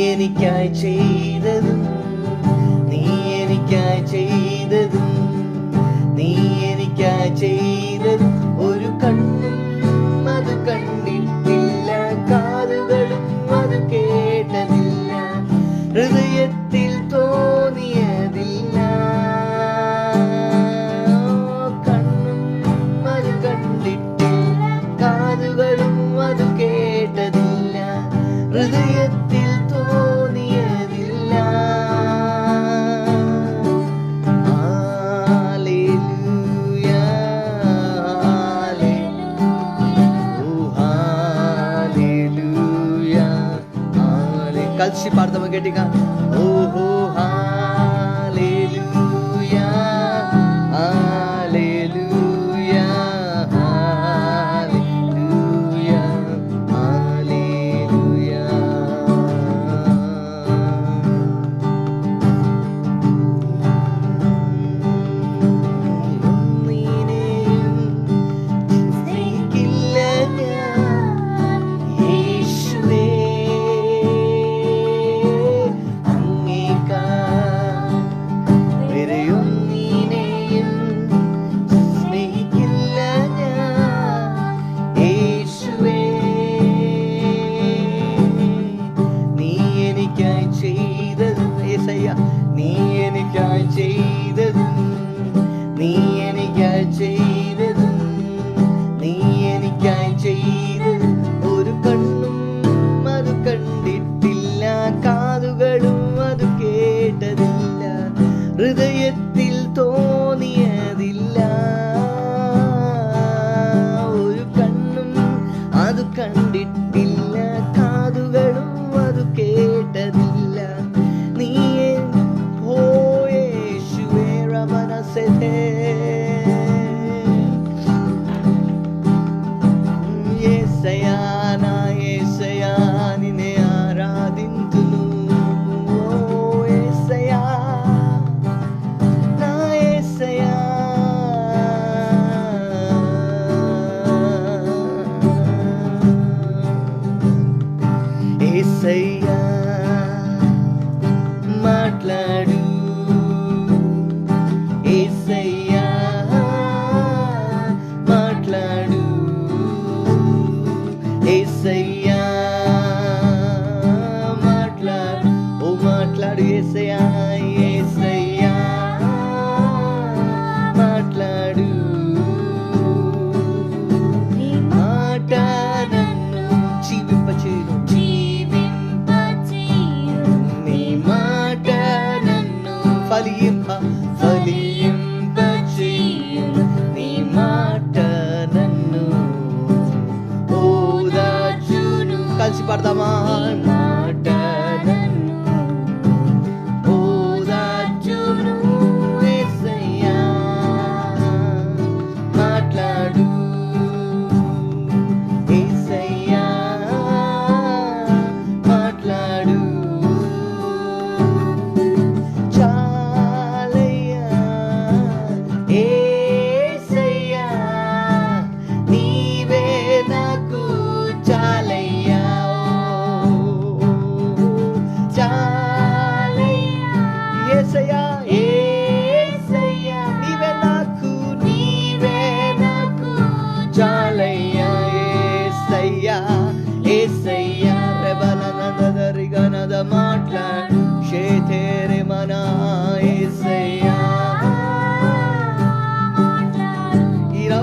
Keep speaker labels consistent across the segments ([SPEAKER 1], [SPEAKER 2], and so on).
[SPEAKER 1] എനിക്കായി ചെയ്തതും നീ എനിക്കായി ചെയ്തതും നീ എനിക്കായി ചെയ്തതും ഒരു കണ്ണും അത് കണ്ടിട്ടില്ല, കാതുകളും അത് കേട്ടതില്ല, ഹൃദയത്തിൽ തോന്നിയതില്ല. കണ്ണും അത് കണ്ടിട്ടില്ല, കാതുകളും അത് കേട്ടതില്ല, ഹൃദയത്തിൽ തോന്നിയതില്ല. ഹല്ലേലൂയ ഹല്ലേലൂയ ഹല്ലേലൂയ కలిసి పాడదామా గట్టిగా ఓహో హల్లెలూయ హల్లెలూయ హల్లెలూయ హల్లెలూయ. ഒന്നിനെയും സ്നേഹിക്കില്ല ഞാൻ യേശുവേ, അങ്ങേക്കാൾ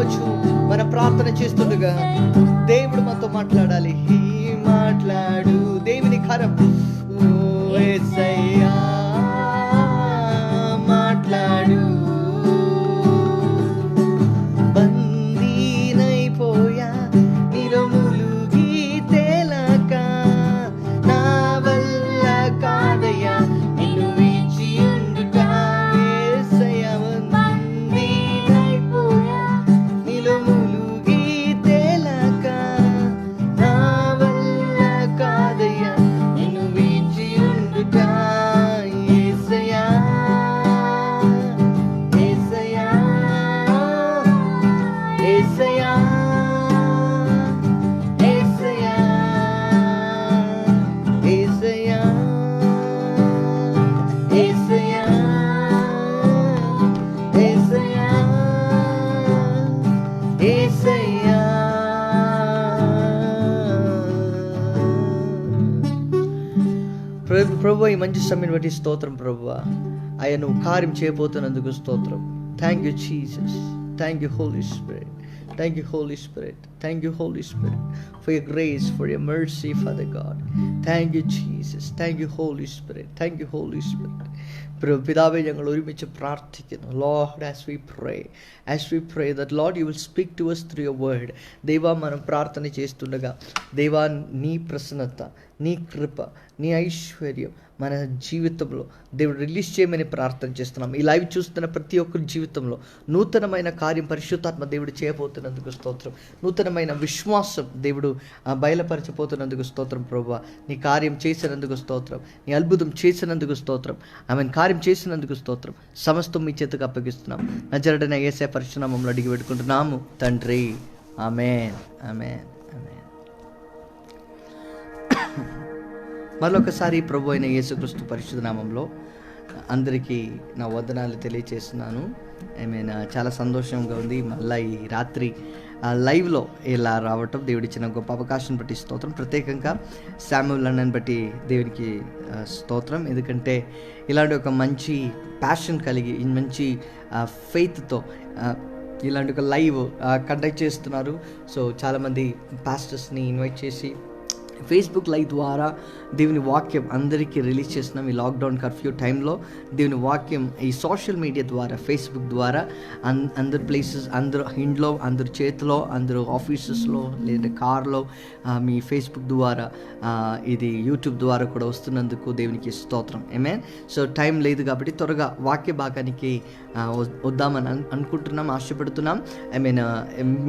[SPEAKER 1] ఈరోజు మన ప్రార్థన చేస్తుండగా దేవుడు మనతో మాట్లాడాలి. మాట్లాడు దేవుని కరం. ఓ యేసయ్యా మాట్లాడు. బందీనైపోయా నీలో ములుగి తేలక, నా వల్ల కాదయ్యా నిన్ను విడిచి ఉండుట. యేసయ్యా బందీనైపోయా నీలో ములుగి తేలక, నా వల్ల కాదయ్యా నిన్ను విడిచి ఉండుట. యేసయ్యా యేసయ్యా యేసయ్యా యేసయ్యా యేసయ్యా యేసయ్యా యేసయ్యా యేసయ్యా. ప్రభు ఈ మంచి సమయం బట్టి స్తోత్రం ప్రభువా. అయ్యా నువ్వు కార్యం చేయబోతున్నందుకు స్తోత్రం. Thank you Jesus. Thank you Holi spirit. Thank you, Holy Spirit. Thank you, Holy Spirit, for your grace, for your mercy, Father God. Thank you, Jesus. Thank you, Holy Spirit. Thank you, Holy Spirit. പിതാവേ, ഞങ്ങൾ ഒരുമിച്ച് പ്രാർത്ഥിക്കുന്നു. Lord, as we pray that Lord you will speak to us through your word. దేవా, మనం ప్రార్థన చేస్తుండగా దేవా నీ ప్రసన్నత, నీ కృప, నీ ఐశ్వర్యం మన జీవితంలో దేవుడు రిలీజ్ చేయమని ప్రార్థన చేస్తున్నాం. ఈ లైవ్ చూస్తున్న ప్రతి ఒక్కరి జీవితంలో నూతనమైన కార్యం పరిశుద్ధాత్మ దేవుడు చేయబోతున్నందుకు స్తోత్రం. నూతనమైన విశ్వాసం దేవుడు బయలుపరచబోతున్నందుకు స్తోత్రం. ప్రభువా, నీ కార్యం చేసినందుకు స్తోత్రం. నీ అద్భుతం చేసినందుకు స్తోత్రం. ఆమె కార్యం చేసినందుకు స్తోత్రం. సమస్తం మీ చేతికి అప్పగిస్తున్నాం. నజరేయుడైన యేసయ్య పరిశుద్ధ నామములో అడిగి పెట్టుకుంటున్నాము తండ్రి. ఆమేన్, ఆమేన్, ఆమేన్. మరొకసారి ప్రభు అయిన యేసుక్రీస్తు పరిశుద్ధ నామంలో అందరికీ నా వందనాలు తెలియచేస్తున్నాను. చాలా సంతోషంగా ఉంది మళ్ళీ ఈ రాత్రి లైవ్లో ఇలా రావటం. దేవుడిచ్చిన గొప్ప అవకాశం బట్టి స్తోత్రం. ప్రత్యేకంగా శామ్యూల్ లండన్ బట్టి దేవునికి స్తోత్రం. ఎందుకంటే ఇలాంటి ఒక మంచి ప్యాషన్ కలిగి మంచి ఫెయిత్తో ఇలాంటి ఒక లైవ్ కండక్ట్ చేస్తున్నారు. సో చాలామంది పాస్టర్స్ని ఇన్వైట్ చేసి ఫేస్బుక్ లైవ్ ద్వారా దేవుని వాక్యం అందరికీ రిలీజ్ చేస్తున్నాం. ఈ లాక్డౌన్ కర్ఫ్యూ టైంలో దేవుని వాక్యం ఈ సోషల్ మీడియా ద్వారా, ఫేస్బుక్ ద్వారా అందరు ప్లేసెస్, అందరు ఇంట్లో, అందరు చేతిలో, అందరు ఆఫీసెస్లో లేదా కార్లో మీ ఫేస్బుక్ ద్వారా ఇది యూట్యూబ్ ద్వారా కూడా వస్తున్నందుకు దేవునికి స్తోత్రం. ఆమేన్. సో టైం లేదు కాబట్టి త్వరగా వాక్య భాగానికి వద్దామని అనుకుంటున్నాం, ఆశపడుతున్నాం.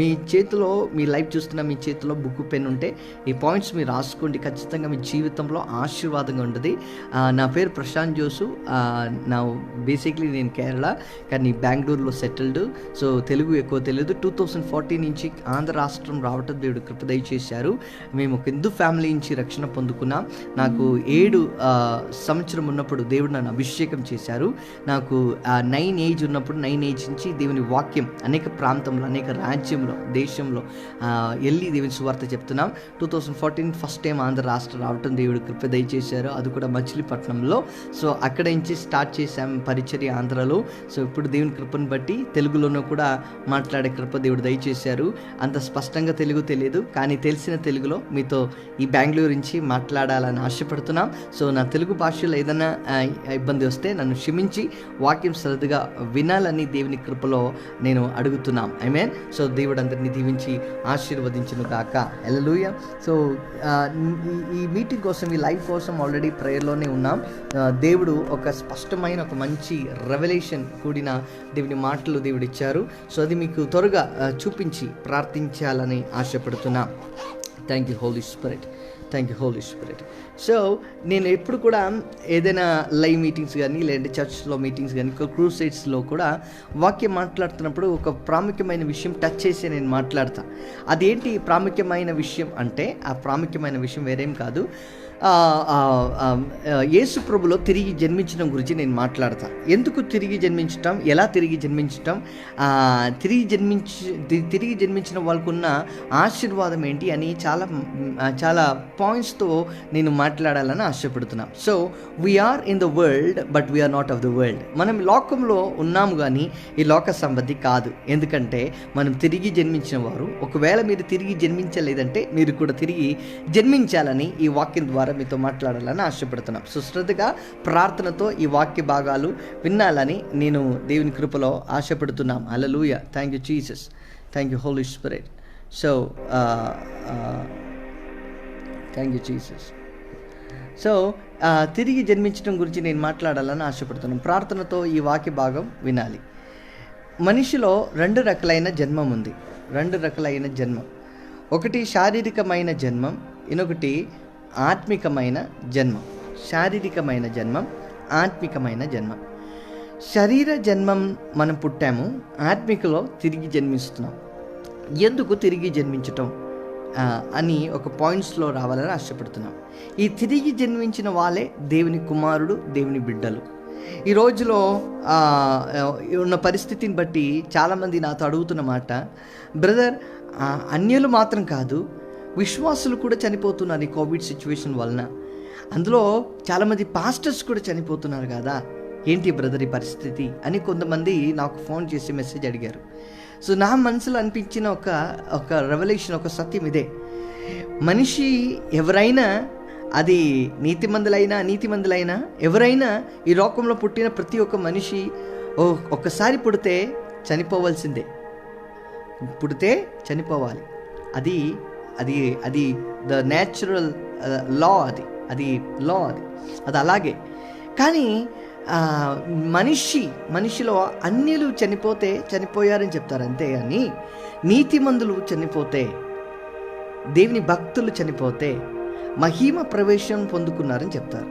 [SPEAKER 1] మీ చేతిలో, మీ లైవ్ చూస్తున్న మీ చేతిలో బుక్ పెన్ ఉంటే ఈ పాయింట్స్ మీరు రాసుకోండి. ఖచ్చితంగా మీ జీవితంలో ఆశీర్వాదంగా ఉంటుంది. నా పేరు ప్రశాంత్ జోసు. బేసిక్లీ నేను కేరళ, కానీ బెంగళూరులో సెటిల్డ్. సో తెలుగు ఎక్కువ తెలియదు. 2014 నుంచి ఆంధ్ర రాష్ట్రం రావటం దేవుడు కృప దయచేశారు. మేము ఒక హిందూ ఫ్యామిలీ నుంచి రక్షణ పొందుకున్నాం. నాకు 7 సంవత్సరం ఉన్నప్పుడు దేవుడు నన్ను అభిషేకం చేశారు. నాకు 9 ఏజ్ ఉన్నప్పుడు 9 ఏజ్ నుంచి దేవుని వాక్యం అనేక ప్రాంతంలో, అనేక రాజ్యంలో, దేశంలో వెళ్ళి దేవుని సువార్త చెప్తున్నాం. 2014 ఫస్ట్ టైం ఆంధ్ర రాష్ట్రం రావటం దేవుడు కృప దయచేశారు. అది కూడా మచిలీపట్నంలో. సో అక్కడ నుంచి స్టార్ట్ చేశాం పరిచర్య ఆంధ్రలో. సో ఇప్పుడు దేవుని కృపను బట్టి తెలుగులోనూ కూడా మాట్లాడే కృప దేవుడు దయచేశారు. అంత స్పష్టంగా తెలుగు తెలియదు, కానీ తెలిసిన తెలుగులో మీతో ఈ బెంగళూరు నుంచి మాట్లాడాలని ఆశపడుతున్నాం. సో నా తెలుగు భాషలో ఏదైనా ఇబ్బంది వస్తే నన్ను క్షమించి వాక్యం శ్రద్ధగా వినాలని దేవుని కృపలో నేను అడుగుతున్నాం. ఆమేన్. సో దేవుడు అందరినీ దీవించి ఆశీర్వదించును గాక. హల్లెలూయా. సో ఈ మీటింగ్ కోసం, ఈ లైవ్ కోసం ఆల్రెడీ ప్రేయర్లోనే ఉన్నాం. దేవుడు ఒక స్పష్టమైన, ఒక మంచి రెవల్యూషన్ కూడిన దేవుని మాటలు దేవుడు ఇచ్చారు. సో అది మీకు త్వరగా చూపించి ప్రార్థించాలని ఆశపడుతున్నాం. Thank you Holi Spirit. Thank you Holi Spirit. So నేను ఎప్పుడు కూడా ఏదైనా లైవ్ మీటింగ్స్ కానీ, లేదంటే చర్చ్లో మీటింగ్స్ కానీ, క్రూసైడ్స్లో కూడా వాక్యం మాట్లాడుతున్నప్పుడు ఒక ప్రాముఖ్యమైన విషయం టచ్ చేసి నేను మాట్లాడతా. అదేంటి ప్రాముఖ్యమైన విషయం అంటే, ఆ ప్రాముఖ్యమైన విషయం వేరేం కాదు. యేసు ప్రభులో తిరిగి జన్మించడం గురించి నేను మాట్లాడతా. ఎందుకు తిరిగి జన్మించటం, ఎలా తిరిగి జన్మించటం, తిరిగి జన్మించిన వాళ్ళకున్న ఆశీర్వాదం ఏంటి అని చాలా పాయింట్స్తో నేను మాట్లాడాలని ఆశపడుతున్నాను. So we are in the world but we are not of the world. మనం లోకంలో ఉన్నాము కానీ ఈ లోక సంబంధి కాదు. ఎందుకంటే మనం తిరిగి జన్మించిన వారు. ఒకవేళ మీరు తిరిగి జన్మించలేదంటే మీరు కూడా తిరిగి జన్మించాలని ఈ వాక్యం ద్వారా మీతో మాట్లాడాలని ఆశపడుతున్నాం. సుశ్రద్ధగా ప్రార్థనతో ఈ వాక్య భాగాలు వినాలని నేను దేవుని కృపలో ఆశపడుతున్నాం. హల్లెలూయా. Thank you Jesus. Thank you Holi Spirit. So thank you Jesus. So తిరిగి జన్మించడం గురించి నేను మాట్లాడాలని ఆశపడుతున్నాను. ప్రార్థనతో ఈ వాక్య భాగం వినాలి. మనిషిలో రెండు రకాలైన జన్మం ఉంది. రెండు రకాలైన జన్మం. ఒకటి శారీరకమైన జన్మం, ఇంకొకటి ఆత్మికమైన జన్మం. శారీరకమైన జన్మం, ఆత్మికమైన జన్మం. శరీర జన్మం మనం పుట్టాము, ఆత్మికలో తిరిగి జన్మిస్తున్నాం. ఎందుకు తిరిగి జన్మించటం అని ఒక పాయింట్స్లో రావాలని ఆశపడుతున్నాం. ఈ తిరిగి జన్మించిన వాళ్ళే దేవుని కుమారుడు, దేవుని బిడ్డలు. ఈ రోజులో ఉన్న పరిస్థితిని బట్టి చాలామంది నాతో అడుగుతున్న మాట, బ్రదర్ అన్యులు మాత్రం కాదు, విశ్వాసులు కూడా చనిపోతున్నారు ఈ కోవిడ్ సిచ్యువేషన్ వలన. అందులో చాలామంది పాస్టర్స్ కూడా చనిపోతున్నారు కదా, ఏంటి బ్రదర్ ఈ పరిస్థితి అని కొంతమంది నాకు ఫోన్ చేసి మెసేజ్ అడిగారు. సో నా మనసులో అనిపించిన ఒక రెవల్యూషన్, ఒక సత్యం ఇదే. మనిషి ఎవరైనా, అది నీతిమంతులైనా అనీతిమంతులైనా, ఎవరైనా ఈ లోకంలో పుట్టిన ప్రతి ఒక్క మనిషి ఒక్కసారి పుడితే చనిపోవాల్సిందే. పుడితే చనిపోవాలి. అది అది అది ద న్యాచురల్ లా. అది లా. అది అలాగే. కానీ మనిషిలో అన్యులు చనిపోతే చనిపోయారని చెప్తారు, అంతే. కానీ నీతిమంతులు చనిపోతే, దేవుని భక్తులు చనిపోతే మహిమ ప్రవేశం పొందుకున్నారని చెప్తారు.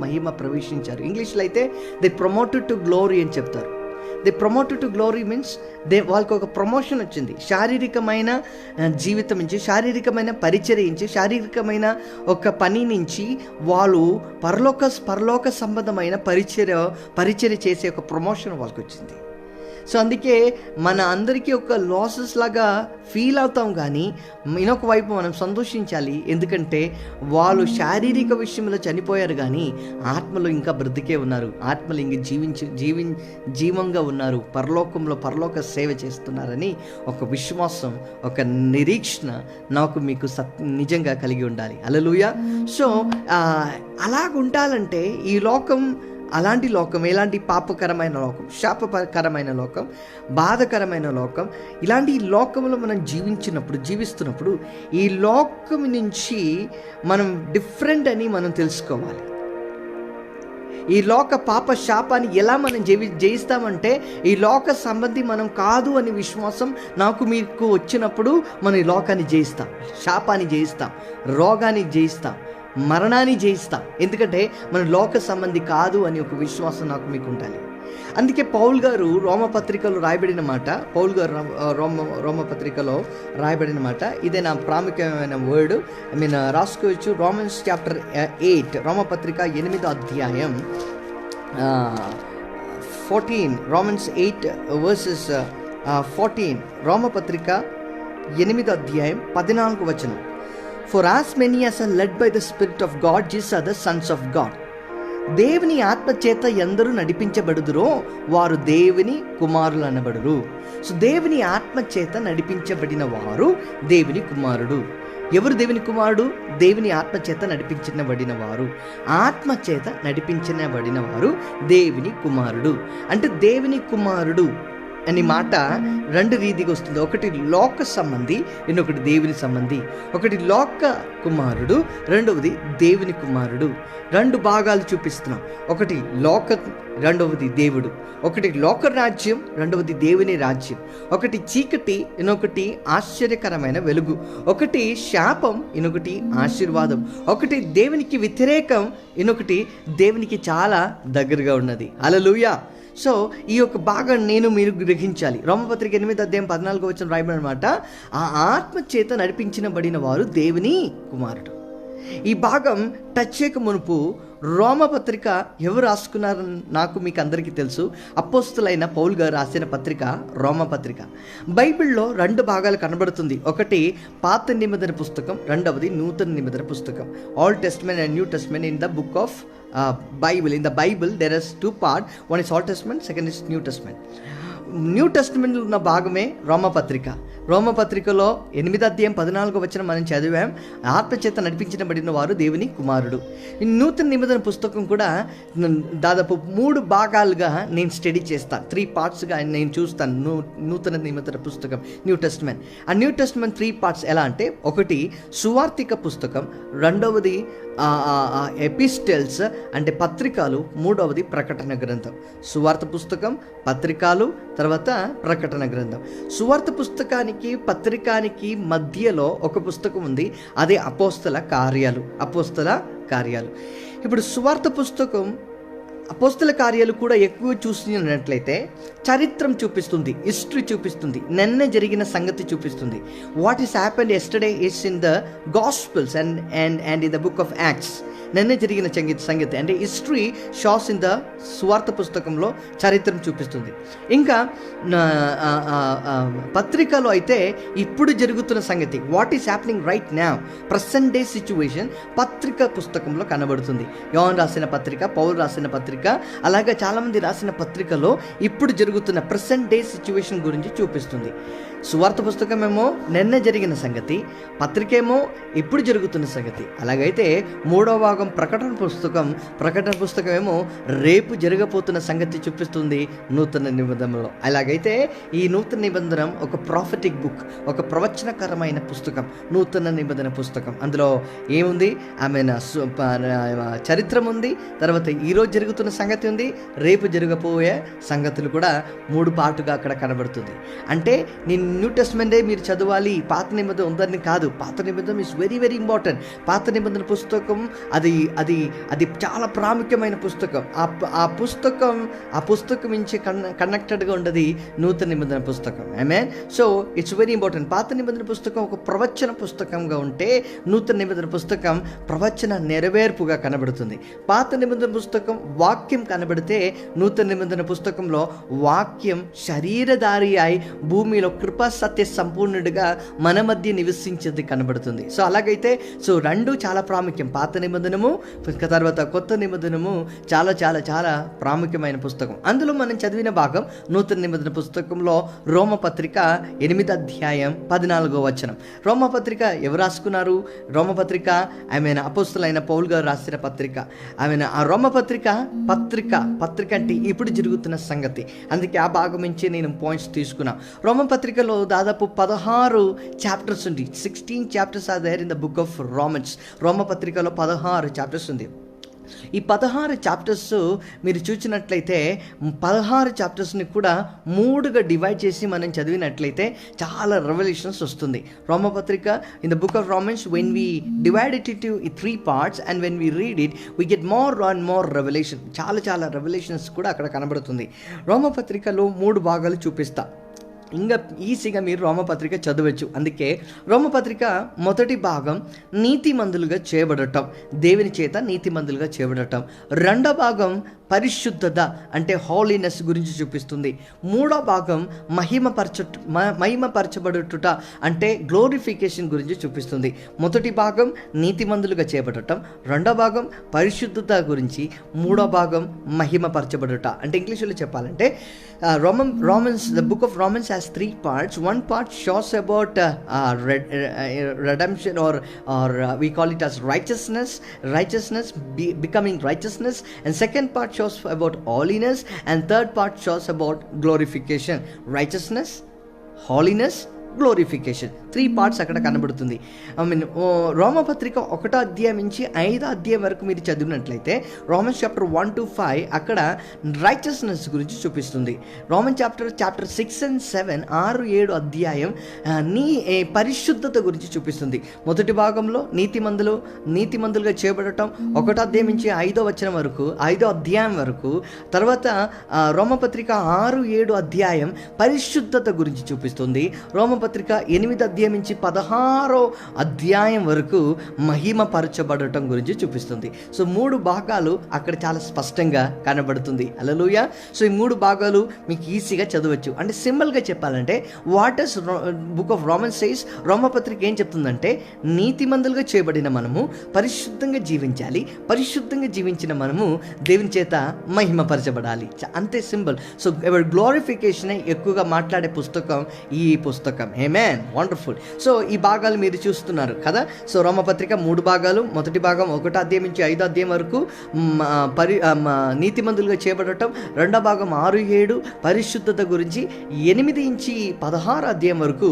[SPEAKER 1] మహిమ ప్రవేశించారు. ఇంగ్లీష్లో అయితే దే ప్రమోటెడ్ టు గ్లోరీ అని చెప్తారు. They promoted to glory means వాళ్ళకి ఒక ప్రమోషన్ వచ్చింది. శారీరకమైన జీవితం నుంచి, శారీరకమైన పరిచర్య నుంచి, శారీరకమైన ఒక పని నుంచి వాళ్ళు పరలోక సంబంధమైన పరిచర్య చేసే ఒక ప్రమోషన్ వాళ్ళకి వచ్చింది. సో అందుకే మన అందరికీ ఒక లాసెస్ లాగా ఫీల్ అవుతాం, కానీ ఇంకొక వైపు మనం సంతోషించాలి. ఎందుకంటే వాళ్ళు శారీరక విషయంలో చనిపోయారు కానీ ఆత్మలో ఇంకా బ్రతికే ఉన్నారు. ఆత్మలు ఇంక జీవంగా ఉన్నారు. పరలోక సేవ చేస్తున్నారని ఒక విశ్వాసం, ఒక నిరీక్షణ మీకు నిజంగా కలిగి ఉండాలి. హల్లెలూయా. సో అలాగుండాలంటే ఈ లోకం అలాంటి లోకం, ఎలాంటి పాపకరమైన లోకం, శాపకరమైన లోకం, బాధకరమైన లోకం, ఇలాంటి లోకంలో మనం జీవిస్తున్నప్పుడు ఈ లోకం నుంచి మనం డిఫరెంట్ అని మనం తెలుసుకోవాలి. ఈ లోక పాప శాపాన్ని ఎలా మనం జయిస్తామంటే ఈ లోక సంబంధి మనం కాదు అని విశ్వాసం మీకు వచ్చినప్పుడు మనం ఈ లోకాన్ని జయిస్తాం, శాపాన్ని జయిస్తాం, రోగాన్ని జయిస్తాం, మరణాన్ని జయిస్తాం. ఎందుకంటే మన లోక సంబంధి కాదు అని ఒక విశ్వాసం మీకు ఉండాలి. అందుకే పౌల్ గారు రోమపత్రికలో రాయబడిన మాట, రోమపత్రికలో రాయబడిన మాట ఇదే నా ప్రాముఖ్యమైన వర్డ్. రాసుకోవచ్చు. రోమన్స్ చాప్టర్ 8, రోమపత్రిక 8వ అధ్యాయం 14, రోమన్స్ 8 వర్సెస్ 14, రోమపత్రిక 8వ అధ్యాయం 14వ వచనం. For as many as are led by the Spirit of God, these are the sons of God. దేవుని ఆత్మ చేత ఎందరూ నడిపించబడుదురో వారు దేవుని కుమారులు అనబడురు. సో దేవుని ఆత్మ చేత నడిపించబడిన వారు దేవుని కుమారుడు. ఎవరు దేవుని కుమారుడు? దేవుని ఆత్మ చేత నడిపించబడిన వారు. ఆత్మ చేత నడిపించబడిన వారు దేవుని కుమారుడు. అంటే దేవుని కుమారుడు అని మాట రెండు రీతిగా వస్తుంది. ఒకటి లోక సంబంధి, ఇంకొకటి దేవుని సంబంధి. ఒకటి లోక కుమారుడు, రెండవది దేవుని కుమారుడు. రెండు భాగాలు చూపిస్తున్నాం. ఒకటి లోక, రెండవది దేవుడు. ఒకటి లోక రాజ్యం, రెండవది దేవుని రాజ్యం. ఒకటి చీకటి, ఇంకొకటి ఆశ్చర్యకరమైన వెలుగు. ఒకటి శాపం, ఇంకొకటి ఆశీర్వాదం. ఒకటి దేవునికి వ్యతిరేకం, ఇంకొకటి దేవునికి చాలా దగ్గరగా ఉన్నది. హల్లెలూయా. సో ఈ యొక్క భాగం మీరు గ్రహించాలి. రోమపత్రిక 8వ అధ్యాయం 14వ వచనం రాయబడిన మాట, ఆ ఆత్మ చేత నడిపించబడిన వారు దేవుని కుమారుడు. ఈ భాగం టచ్ చేయక మునుపు రోమపత్రిక ఎవరు రాసుకున్నారని నాకు మీకు అందరికీ తెలుసు. అపోస్తులైన పౌలు గారు రాసిన పత్రిక రోమపత్రిక. బైబిల్లో 2 భాగాలు కనబడుతుంది. ఒకటి పాత నిబంధన పుస్తకం, రెండవది నూతన నిబంధన పుస్తకం. Old testament and new testament in the book of Bible. In the Bible there is 2 parts. One is Old Testament, second is New Testament. New టెస్టమెంట్లో ఉన్న భాగమే రోమపత్రిక. రోమపత్రికలో 8వ అధ్యాయం 14వ వచనం మనం చదివాం. ఆత్మచేత నడిపించబడిన వారు దేవుని కుమారుడు. ఈ నూతన నిబంధన పుస్తకం కూడా దాదాపు 3 భాగాలుగా నేను స్టడీ చేస్తాను. 3 పార్ట్స్గా నేను చూస్తాను నూతన నిబంధన పుస్తకం, న్యూ టెస్టమెంట్. ఆ న్యూ టెస్టమెంట్ 3 పార్ట్స్ ఎలా అంటే, ఒకటి సువార్తిక పుస్తకం, రెండవది ఎపిస్టల్స్ అంటే పత్రికలు, మూడవది ప్రకటన గ్రంథం. సువార్త పుస్తకం, పత్రికలు, తర్వాత ప్రకటన గ్రంథం. సువార్త పుస్తకానికి పత్రికానికి మధ్యలో ఒక పుస్తకం ఉంది, అదే అపోస్తల కార్యాలు. ఇప్పుడు సువార్త పుస్తకం, అపోస్తల కార్యాలు కూడా ఎక్కువ చూసినట్లయితే చరిత్రం చూపిస్తుంది, హిస్టరీ చూపిస్తుంది, నిన్న జరిగిన సంగతి చూపిస్తుంది. What is happened yesterday is in the gospels and in the book of acts. నిన్న జరిగిన సంగతి అంటే హిస్టరీ షాస్ ఇన్ ద సువార్త పుస్తకంలో చరిత్రం చూపిస్తుంది. ఇంకా పత్రికలో అయితే ఇప్పుడు జరుగుతున్న సంగతి, what is happening right now, present day situation పత్రిక పుస్తకంలో కనబడుతుంది. యోహాను రాసిన పత్రిక, పౌలు రాసిన పత్రిక, అలాగే చాలామంది రాసిన పత్రికలో ఇప్పుడు జరుగుతున్న ప్రజెంట్ డే సిచ్యువేషన్ గురించి చూపిస్తుంది. సువార్త పుస్తకం ఏమో నిన్న జరిగిన సంగతి, పత్రిక ఏమో ఇప్పుడు జరుగుతున్న సంగతి. అలాగైతే 3వ భాగం ప్రకటన పుస్తకం ఏమో రేపు జరగబోతున్న సంగతి చూపిస్తుంది నూతన నిబంధనలో. అలాగైతే ఈ నూతన నిబంధన ఒక ప్రాఫెటిక్ బుక్, ఒక ప్రవచనకరమైన పుస్తకం, నూతన నిబంధన పుస్తకం. అందులో ఏముంది, చరిత్రం ఉంది, తర్వాత ఈరోజు జరుగుతున్న సంగతి ఉంది, రేపు జరగబోయే సంగతులు కూడా 3 పార్టుగా అక్కడ కనబడుతుంది. అంటే నేను న్యూ టెస్టమెంటే మీరు చదవాలి, పాత నిబంధన ఉందని కాదు. పాత నిబంధన ఇస్ వెరీ వెరీ ఇంపార్టెంట్. పాత నిబంధన పుస్తకం అది చాలా ప్రాముఖ్యమైన పుస్తకం. ఆ పుస్తకం నుంచి కనెక్టెడ్గా ఉండదు నూతన నిబంధన పుస్తకం. ఆమేన్. So it's very important. పాత నిబంధన పుస్తకం ఒక ప్రవచన పుస్తకంగా ఉంటే, నూతన నిబంధన పుస్తకం ప్రవచన నెరవేర్పుగా కనబడుతుంది. పాత నిబంధన పుస్తకం వాక్యం కనబడితే, నూతన నిబంధన పుస్తకంలో వాక్యం శరీరధారి అయి భూమిలో కృపా సత్య సంపూర్ణుడిగా మన మధ్య నివసించేది కనబడుతుంది. సో అలాగైతే రెండు చాలా ప్రాముఖ్యం. పాత నిబంధనము తర్వాత కొత్త నిబంధనము చాలా చాలా చాలా ప్రాముఖ్యమైన పుస్తకం. అందులో మనం చదివిన భాగం నూతన నిబంధన పుస్తకంలో రోమపత్రిక 8వ అధ్యాయం 14వ వచనం. రోమపత్రిక ఎవరు రాసుకున్నారు? రోమపత్రిక అపోస్తలులైన పౌలు గారు రాసిన పత్రిక. ఆ రోమపత్రిక పత్రిక అంటే ఇప్పుడు జరుగుతున్న సంగతి. అందుకే ఆ భాగం నుంచి నేను పాయింట్స్ తీసుకున్నా. రోమపత్రికలో దాదాపు 16 చాప్టర్స్ ఉంది. 16 chapters are there in the book of Romans. రోమపత్రికలో 16 చాప్టర్స్ ఉంది. ఈ 16 చాప్టర్స్ మీరు చూసినట్లయితే 16 చాప్టర్స్ని కూడా 3గా డివైడ్ చేసి మనం చదివినట్లయితే చాలా రెవల్యూషన్స్ వస్తుంది. రోమపత్రిక in the book of Romans, when we divide it into 3 parts and when we read it we get more and more revelation. చాలా రెవల్యూషన్స్ కూడా అక్కడ కనబడుతుంది. రోమపత్రికలో 3 భాగాలు చూపిస్తా. ఇంకా ఈజీగా మీరు రోమపత్రిక చదవచ్చు. అందుకే రోమపత్రిక మొదటి భాగం నీతిమంతులుగా చేయబడటం, దేవుని చేత నీతిమంతులుగా చేయబడటం. రెండో భాగం పరిశుద్ధత అంటే హోలీనెస్ గురించి చూపిస్తుంది. మూడో భాగం మహిమపరచబడుట అంటే గ్లోరిఫికేషన్ గురించి చూపిస్తుంది. మొదటి భాగం నీతిమంతులుగా చేయబడటం, రెండో భాగం పరిశుద్ధత గురించి, మూడో భాగం మహిమపరచబడుట. అంటే ఇంగ్లీష్లో చెప్పాలంటే the book of Romans has 3 parts. One part shows about redemption or we call it as righteousness, becoming righteousness, and second part shows about holiness, and third part shows about glorification. Righteousness, holiness, glorification 3 parts అక్కడ కనబడుతుంది. రోమపత్రిక 1వ అధ్యాయం నుంచి 5వ అధ్యాయం వరకు మీరు చదివినట్లయితే రోమన్స్ చాప్టర్ 1 to 5 అక్కడ రైచియస్నెస్ గురించి చూపిస్తుంది. రోమన్ చాప్టర్ 6 and 7 6, 7 అధ్యాయం పరిశుద్ధత గురించి చూపిస్తుంది. మొదటి భాగంలో నీతిమంతులుగా చేయబడటం 1వ అధ్యాయం నుంచి 5వ వచనం వరకు, 5వ అధ్యాయం వరకు. తర్వాత రోమపత్రిక 6, 7 అధ్యాయం పరిశుద్ధత గురించి చూపిస్తుంది. రోమపత్రిక రోమపత్రిక 8 అధ్యాయం నుంచి 16 అధ్యాయం వరకు మహిమపరచబడటం గురించి చూపిస్తుంది. సో 3 భాగాలు అక్కడ చాలా స్పష్టంగా కనబడుతుంది. హల్లెలూయా. సో ఈ 3 భాగాలు మీకు ఈజీగా చదవచ్చు. అంటే సింపుల్గా చెప్పాలంటే what does book of Romans says, రోమపత్రిక ఏం చెప్తుందంటే నీతిమంతులుగా చేయబడిన మనము పరిశుద్ధంగా జీవించాలి, పరిశుద్ధంగా జీవించిన మనము దేవుని చేత మహిమపరచబడాలి. అంతే సింపుల్. సో గ్లోరిఫికేషన్ ఎక్కువగా మాట్లాడే పుస్తకం ఈ పుస్తకం. ఆమేన్. వండర్ఫుల్. సో ఈ భాగాలు మీరు చూస్తున్నారు కదా. సో రోమపత్రిక 3 భాగాలు. మొదటి భాగం 1 అధ్యాయం నుంచి 5 అధ్యాయం వరకు నీతిమంతులుగా చేయబడటం. రెండో భాగం 6-7 పరిశుద్ధత గురించి, 8 నుంచి 16 అధ్యాయం వరకు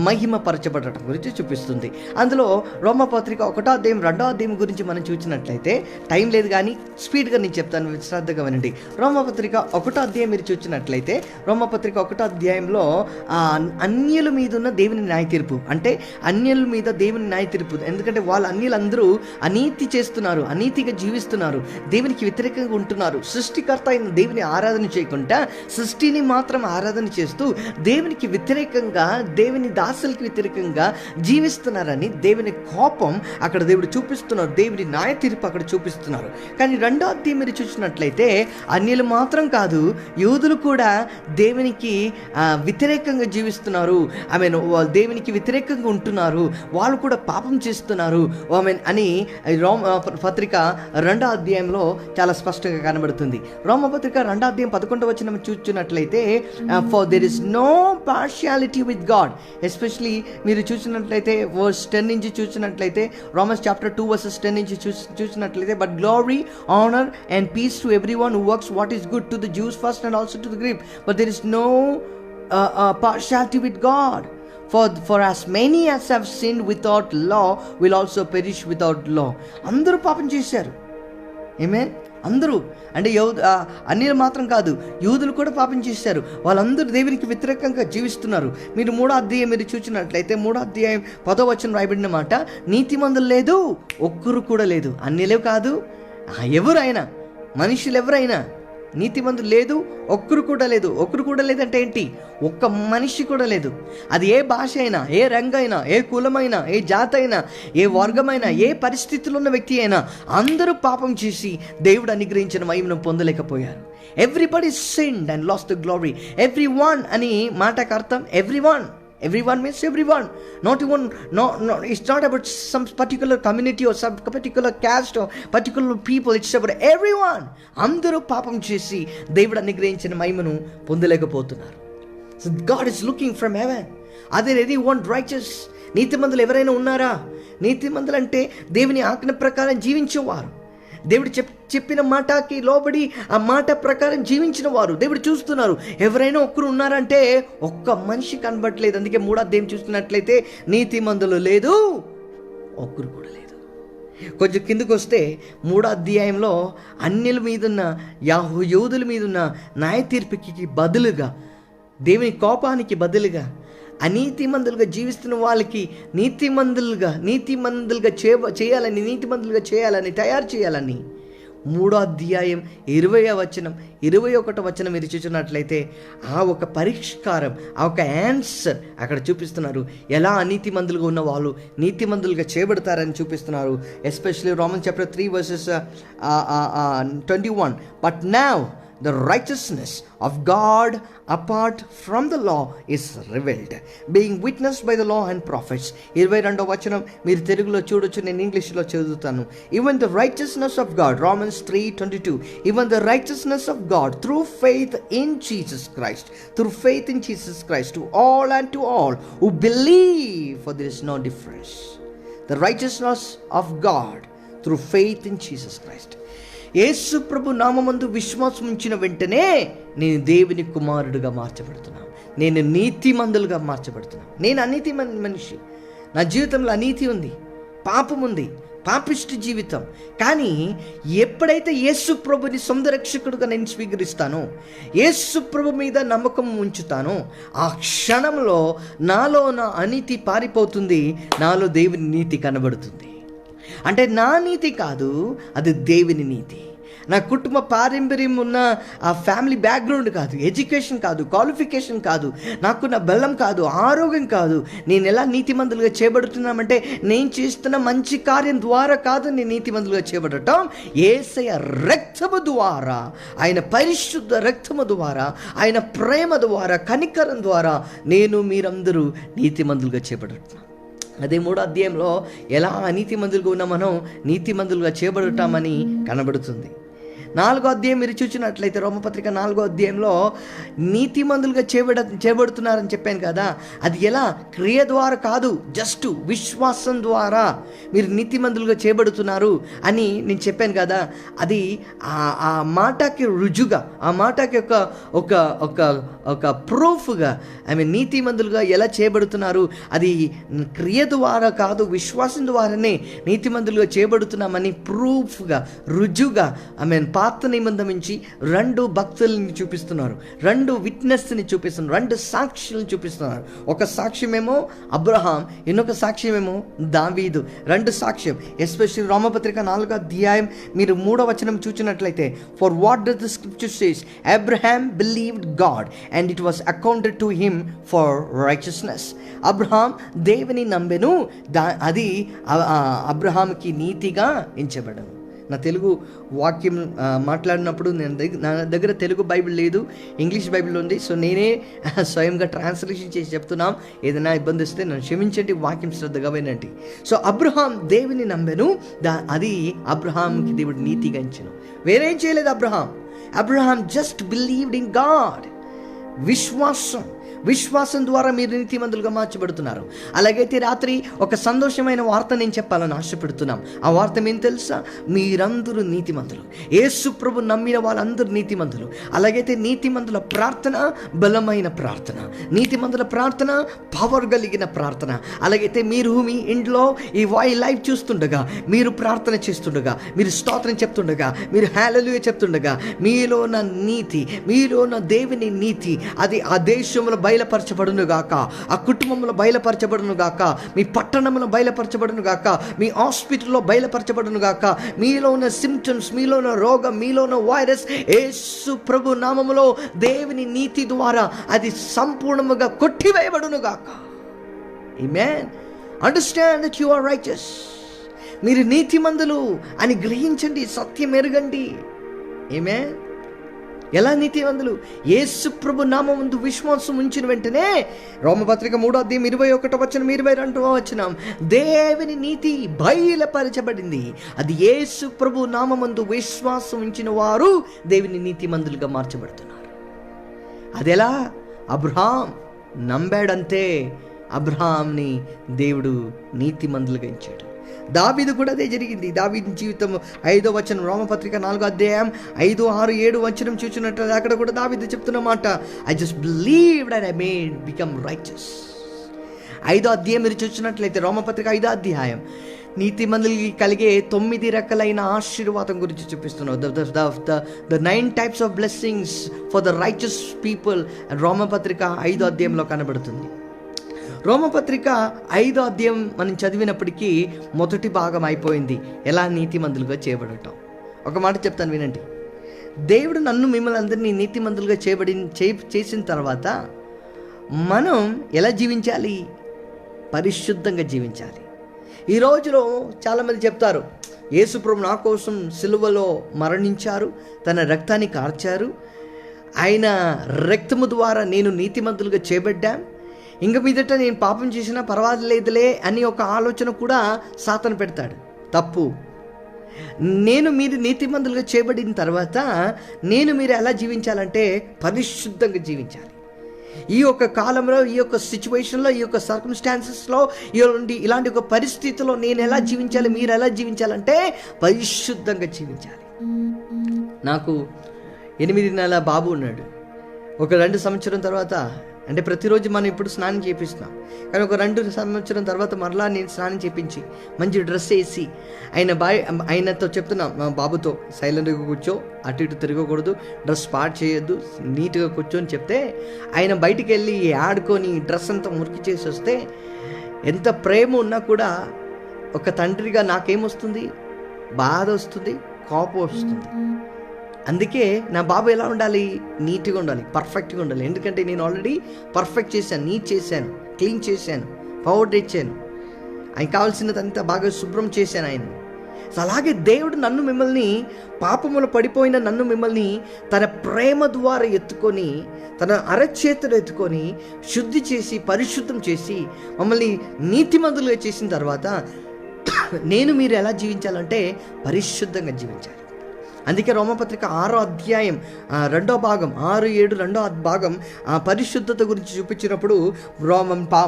[SPEAKER 1] మహిమపరచబడటం గురించి చూపిస్తుంది. అందులో రోమపత్రిక 1 అధ్యాయం 2 అధ్యాయం గురించి మనం చూసినట్లయితే, టైం లేదు కానీ స్పీడ్గా నేను చెప్తాను, శ్రద్ధగా వినండి. రోమపత్రిక 1 అధ్యాయం మీరు చూసినట్లయితే, రోమపత్రిక 1 అధ్యాయంలో అన్యుల మీద ఉన్న దేవుని న్యాయ తీర్పు, అంటే అన్యుల మీద దేవుని న్యాయ తీర్పు. ఎందుకంటే వాళ్ళ అన్యులందరూ అనీతి చేస్తున్నారు, అనీతిగా జీవిస్తున్నారు, దేవునికి వ్యతిరేకంగా ఉంటున్నారు. సృష్టికర్త అయిన దేవుని ఆరాధన చేయకుండా సృష్టిని మాత్రం ఆరాధన చేస్తూ దేవునికి వ్యతిరేకంగా, దేవుని దాసులకి వ్యతిరేకంగా జీవిస్తున్నారని దేవుని కోపం అక్కడ దేవుడు చూపిస్తున్నారు, దేవుని న్యాయ తీర్పు అక్కడ చూపిస్తున్నారు. కానీ 2వ అధ్యాయం మీరు చూసినట్లయితే అన్యులు మాత్రం కాదు, యూదులు కూడా దేవునికి వ్యతిరేకంగా జీవిస్తున్నారు, దేవునికి వ్యతిరేకంగా ఉంటున్నారు, వాళ్ళు కూడా పాపం చేస్తున్నారు అని పత్రిక 2వ అధ్యాయంలో చాలా స్పష్టంగా కనబడుతుంది. రోమపత్రిక 2వ అధ్యాయం 11వ వచనం చూసినట్లయితే, for there is no partiality with God. Especially మీరు చూసినట్లయితే వర్స్ 10 నుంచి చూసినట్లయితే, రోమన్స్ చాప్టర్ 2 వర్సెస్ 10 నుంచి చూసినట్లయితే, but glory, honour and peace to everyone who works what is good to the Jews first and also to the Greek, but there is no partiality with God. For as many as have sinned without law will also perish without law. అందరూ పాపం చేశారు. ఆమేన్. అందరూ అంటే అన్యులు మాత్రం కాదు, యూదులు కూడా పాపం చేశారు. వాళ్ళందరూ దేవునికి వ్యతిరేకంగా జీవిస్తున్నారు. మీరు 3వ అధ్యాయం మీరు చూసినట్లయితే, 3వ అధ్యాయం 10వ వచనం రాయబడిన మాట, నీతిమంతులు లేదు, ఒక్కరు కూడా లేదు. అన్యులే కాదు, ఎవరైనా, మనుషులు ఎవరైనా నీతిమంతులు లేదు, ఒక్కరు కూడా లేదు. ఒక్కరు కూడా లేదంటే ఏంటి? ఒక్క మనిషి కూడా లేదు. అది ఏ భాష అయినా, ఏ రంగు అయినా, ఏ కులమైనా, ఏ జాతి అయినా, ఏ వర్గమైనా, ఏ పరిస్థితుల్లో ఉన్న వ్యక్తి అయినా అందరూ పాపం చేసి దేవుడు అనుగ్రహించిన మహిమను పొందలేకపోయారు. Everybody sinned and lost the glory. Everyone అని మాటకు అర్థం everyone. Everyone means everyone. Not even, no, it's not about some particular community or some particular caste or particular people. It's about everyone. అందరూ పాపం చేసి దేవుడు అనుగ్రహించిన మహిమను పొందలేకపోతున్నారు. So God is looking from heaven. Are there anyone righteous? నీతిమంతులు ఎవరైనా ఉన్నారా? నీతిమంతులు అంటే దేవుని ఆజ్ఞ ప్రకారం జీవించేవారు, దేవుడు చెప్పిన మాటకి లోబడి ఆ మాట ప్రకారం జీవించిన వారు దేవుడు చూస్తున్నారు. ఎవరైనా ఒక్కరు ఉన్నారంటే ఒక్క మనిషి కనబడట్లేదు. అందుకే 3వ అధ్యాయం చూస్తున్నట్లయితే నీతిమంతులు లేదు, ఒక్కరు కూడా లేదు. కొంచెం కిందకు వస్తే 3వ అధ్యాయంలో అన్యుల మీదున్న యూదుల మీదున్న న్యాయ తీర్పుకి బదులుగా, దేవుని కోపానికి బదులుగా అనీతిమంతులుగా జీవిస్తున్న వాళ్ళకి నీతిమంతులుగా చేయాలని తయారు చేయాలని 3వ అధ్యాయం 20వ వచనం 21వ వచనం మీరు చూసినట్లయితే ఆ ఒక పరిష్కారం, ఆ ఒక ఆన్సర్ అక్కడ చూపిస్తున్నారు. ఎలా అనీతిమంతులుగా ఉన్న వాళ్ళు నీతిమంతులుగా చేయబడతారని చూపిస్తున్నారు. Especially Romans chapter 3 versus 21. But now the righteousness of God apart from the law is revealed, being witnessed by the law and prophets. 22వ వచనం మీరు తెలుగులో చూడొచ్చు, నేను ఇంగ్లీష్లో చదువుతాను. Even the righteousness of God, Romans 3:22, even the righteousness of God through faith in Jesus Christ, to all and to all who believe, for there is no difference. The righteousness of God through faith in Jesus Christ. యేసు ప్రభు నామమందు విశ్వాసం ఉంచిన వెంటనే నేను దేవుని కుమారుడిగా మార్చబడుతున్నాను, నేను నీతిమంతులుగా మార్చబడుతున్నాను. నేను అనీతి మనిషి, నా జీవితంలో అనీతి ఉంది, పాపం ఉంది, పాపిష్టి జీవితం. కానీ ఎప్పుడైతే యేసు ప్రభుని సొంత రక్షకుడుగా నేను స్వీకరిస్తానో, యేసు ప్రభు మీద నమ్మకం ఉంచుతానో, ఆ క్షణంలో నాలో నా అనీతి పారిపోతుంది, నాలో దేవుని నీతి కనబడుతుంది. అంటే నా నీతి కాదు, అది దేవుని నీతి. నా కుటుంబ పారంపర్యం ఉన్న ఆ ఫ్యామిలీ బ్యాక్గ్రౌండ్ కాదు, ఎడ్యుకేషన్ కాదు, క్వాలిఫికేషన్ కాదు, నాకున్న బలం కాదు, ఆరోగ్యం కాదు. నేను ఎలా నీతిమంతులుగా చేయబడుతున్నామంటే నేను చేస్తున్న మంచి కార్యం ద్వారా కాదు నేను నీతిమంతులుగా చేయబడటం. యేసయ్య రక్తము ద్వారా, ఆయన పరిశుద్ధ రక్తము ద్వారా, ఆయన ప్రేమ ద్వారా, కనికరం ద్వారా నేను మీరందరూ నీతిమంతులుగా చేయబడుతున్నాం. అదే 3వ అధ్యాయంలో ఎలా నీతిమంతులుగా ఉన్న మనం నీతిమంతులుగా చేయబడతామని కనబడుతుంది. 4వ అధ్యాయం మీరు చూసినట్లయితే రోమపత్రిక 4వ అధ్యాయంలో నీతిమంతులుగా చేయబడుతున్నారని చెప్పాను కదా. అది ఎలా? క్రియ ద్వారా కాదు, జస్ట్ విశ్వాసం ద్వారా మీరు నీతిమంతులుగా చేయబడుతున్నారు అని నేను చెప్పాను కదా. అది ఆ మాటకి రుజుగా, ఆ మాటకి ఒక ఒక ఒక ప్రూఫ్గా నీతిమంతులుగా ఎలా చేయబడుతున్నారు, అది క్రియ ద్వారా కాదు విశ్వాసం ద్వారానే నీతిమంతులుగా చేయబడుతున్నామని ప్రూఫ్గా, రుజుగా పాత నిబంధన నుంచి 2 భక్తుల్ని చూపిస్తున్నారు, 2 విట్నెస్ని చూపిస్తున్నారు, 2 సాక్షులను చూపిస్తున్నారు. ఒక సాక్ష్యమేమో అబ్రహాం, ఇంకొక సాక్ష్యమేమో దావీదు. 2 సాక్ష్యం. ఎస్పెషల్లీ రోమపత్రిక 4వ అధ్యాయం మీరు 3వ వచనం చూసినట్లయితే, for what does the scripture says, Abraham believed God and it was accounted to him for righteousness. Abraham దేవుని నమ్మెను, అది అబ్రహాంకి నీతిగా ఎంచబడను. నా తెలుగు వాక్యం మాట్లాడినప్పుడు నా దగ్గర తెలుగు బైబిల్ లేదు, ఇంగ్లీష్ బైబిల్ ఉంది. సో నేనే స్వయంగా ట్రాన్స్లేషన్ చేసి చెప్తున్నాం. ఏదైనా ఇబ్బంది వస్తే నన్ను క్షమించండి, వాక్యం శ్రద్ధగా వినండి. సో అబ్రహాం దేవుని నమ్మెను, అది అబ్రహాంకి దేవుడు నీతిగా ఎంచెను. వేరేం చేయలేదు Abraham just believed in God. విశ్వాసం ద్వారా మీరు నీతిమంతులుగా మార్చబడుతున్నారు. అలాగైతే రాత్రి ఒక సంతోషమైన వార్త నేను చెప్పాలని ఆశపడుతున్నాం. ఆ వార్త ఏం తెలుసా? మీరందరూ నీతిమంతులు. యేసు ప్రభు నమ్మిన వాళ్ళందరూ నీతిమంతులు. అలాగైతే నీతిమంతుల ప్రార్థన బలమైన ప్రార్థన, నీతిమంతుల ప్రార్థన పవర్ కలిగిన ప్రార్థన. అలాగైతే మీరు మీ ఇంట్లో ఈ లైవ్ చూస్తుండగా, మీరు ప్రార్థన చేస్తుండగా, మీరు స్తోత్రం చెప్తుండగా, మీరు హల్లెలూయా చెప్తుండగా, మీలో ఉన్న నీతి, మీలో ఉన్న దేవుని నీతి అది ఆ దేశంలో బయలుపరచబడును గాక, ఆ కుటుంబంలో బయలుపరచబడును గాక, మీ పట్టణంలో బయలుపరచబడును గాక, మీ హాస్పిటల్లో బయలుపరచబడును గాక. మీలో ఉన్న సిమ్టమ్స్, మీలో ఉన్న రోగం, మీలో ఉన్న వైరస్ యేసు ప్రభు నామములో దేవుని నీతి ద్వారా అది సంపూర్ణముగా కొట్టివేయబడును గాక. ఆమేన్. Understand that you are righteous. మీరు నీతిమంతులు అని గ్రహించండి, సత్యం ఎరగండి. ఆమేన్. ఎలా నీతిమంతులు? యేసు ప్రభు నామముందు విశ్వాసం ఉంచిన వెంటనే రోమపత్రిక 3వ అధ్యాయం 21వ వచనం 22వ వచనం, దేవుని నీతి బయలుపరచబడింది. అది యేసు ప్రభు నామముందు విశ్వాసం ఉంచిన వారు దేవుని నీతిమంతులుగా మార్చబడుతున్నారు. అదెలా? అబ్రహాం నమ్మాడంతే, అబ్రహాంని దేవుడు నీతిమంతులుగా ఎంచాడు. దావీదు కూడా అదే జరిగింది. దావీదు జీవితం 5వ వచనం రోమపత్రిక 4వ అధ్యాయం 5, 6, 7 వచనం చూసినట్టు అక్కడ కూడా దావీదు చెప్తున్న మాట, I just believed and I made become righteous. 5వ అధ్యాయం మీరు చూసినట్లయితే రోమపత్రిక 5వ అధ్యాయం నీతిమంతులకి కలిగే 9 రకాలైన ఆశీర్వాదం గురించి చూపిస్తున్నావు. The 9 types of blessings for the righteous people. రోమపత్రిక 5వ అధ్యాయంలో కనబడుతుంది. రోమపత్రిక 5వ అధ్యాయం మనం చదివినప్పటికీ మొదటి భాగం అయిపోయింది, ఎలా నీతిమంతులుగా చేయబడటం. ఒక మాట చెప్తాను వినండి. దేవుడు నన్ను మిమ్మల్ని అందరినీ నీతిమంతులుగా చేసిన తర్వాత మనం ఎలా జీవించాలి? పరిశుద్ధంగా జీవించాలి. ఈ రోజులో చాలామంది చెప్తారు, యేసు ప్రభు నా కోసం సిలువలో మరణించారు, తన రక్తాన్ని కార్చారు, ఆయన రక్తము ద్వారా నేను నీతిమంతులుగా చేయబడ్డా, ఇంక మీదట నేను పాపం చేసినా పర్వాలేదులే అని ఒక ఆలోచన కూడా సాతాను పెడతాడు. తప్పు. మీరు నీతిమంతులుగా చేయబడిన తర్వాత మీరు ఎలా జీవించాలంటే పరిశుద్ధంగా జీవించాలి. ఈ యొక్క కాలంలో, ఈ యొక్క సిచ్యువేషన్లో, ఈ యొక్క సర్కమ్స్టాన్సెస్లో, ఇలాంటి ఒక పరిస్థితిలో నేను ఎలా జీవించాలి, మీరు ఎలా జీవించాలంటే పరిశుద్ధంగా జీవించాలి. నాకు 8 నెలల బాబు ఉన్నాడు. ఒక 2 సంవత్సరం తర్వాత, అంటే ప్రతిరోజు మనం ఇప్పుడు స్నానం చేపిస్తున్నాం, కానీ ఒక 2 సంవత్సరం తర్వాత మరలా నేను స్నానం చేపించి మంచి డ్రెస్ వేసి ఆయనతో చెప్తున్నా, మా బాబుతో సైలెంట్గా కూర్చో, అటు ఇటు తిరగకూడదు, డ్రెస్ పాడు చేయొద్దు, నీట్గా కూర్చొని చెప్తే ఆయన బయటికి వెళ్ళి ఆడుకొని డ్రెస్ అంతా మురికి చేసి వస్తే ఎంత ప్రేమ ఉన్నా కూడా ఒక తండ్రిగా నాకేమొస్తుంది? బాధ వస్తుంది, కోపం వస్తుంది. అందుకే నా బాబు ఎలా ఉండాలి? నీట్గా ఉండాలి, పర్ఫెక్ట్గా ఉండాలి. ఎందుకంటే నేను ఆల్రెడీ పర్ఫెక్ట్ చేశాను, నీట్ చేశాను, క్లీన్ చేశాను, పౌడర్ ఇచ్చాను, ఆయన కావాల్సినదంతా బాగా శుభ్రం చేశాను ఆయన. సో అలాగే దేవుడు మిమ్మల్ని పాపములు పడిపోయిన మిమ్మల్ని తన ప్రేమ ద్వారా ఎత్తుకొని, తన అరచేతులు ఎత్తుకొని శుద్ధి చేసి పరిశుద్ధం చేసి మమ్మల్ని నీతిమంతులుగా చేసిన తర్వాత మీరు ఎలా జీవించాలంటే పరిశుద్ధంగా జీవించాలి. అందుకే రోమపత్రిక 6వ అధ్యాయం 2వ భాగం 6-7 2వ భాగం పరిశుద్ధత గురించి చూపించినప్పుడు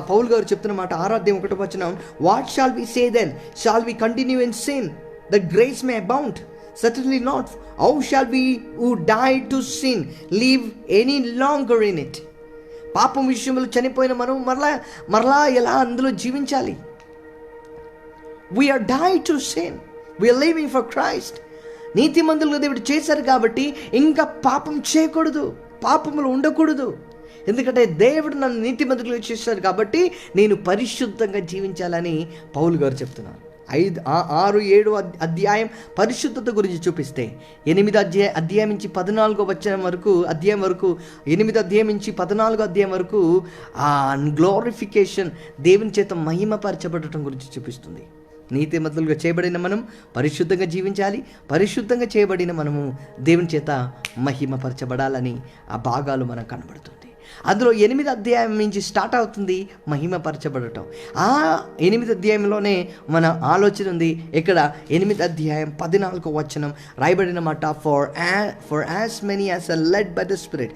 [SPEAKER 1] పౌలు గారు చెప్తున్న మాట 6వ అధ్యాయం 1వ వచనం, what shall we say then? Shall we continue in sin that grace may abound? Certainly not. How shall we who died to sin live any longer in it? పాపం విషయంలో చనిపోయిన మనం మరలా ఎలా అందులో జీవించాలి? We are died to sin. We are living for Christ. నీతిమంతులుగా దేవుడు చేశారు కాబట్టి ఇంకా పాపం చేయకూడదు, పాపములు ఉండకూడదు. ఎందుకంటే దేవుడు నన్ను నీతిమంతులుగా చేశారు కాబట్టి నేను పరిశుద్ధంగా జీవించాలని పౌలు గారు చెప్తున్నారు. 6-7 అధ్యాయం పరిశుద్ధత గురించి చూపిస్తే 8వ అధ్యాయం నుంచి 14వ వచనం వరకు 8వ అధ్యాయం నుంచి 14వ అధ్యాయం వరకు గ్లోరిఫికేషన్, దేవుని చేత మహిమపరచబడటం గురించి చూపిస్తుంది. నీతిమంతులుగా చేయబడిన మనం పరిశుద్ధంగా జీవించాలి, పరిశుద్ధంగా చేయబడిన మనము దేవుని చేత మహిమపరచబడాలని ఆ భాగాలు మనకు కనబడుతుంది. అందులో 8వ అధ్యాయం నుంచి స్టార్ట్ అవుతుంది మహిమపరచబడటం. ఆ 8వ అధ్యాయంలోనే మన ఆలోచన ఉంది. ఇక్కడ 8వ అధ్యాయం 14వ వచనం రాయబడిన మాట, for as many as are led by the spirit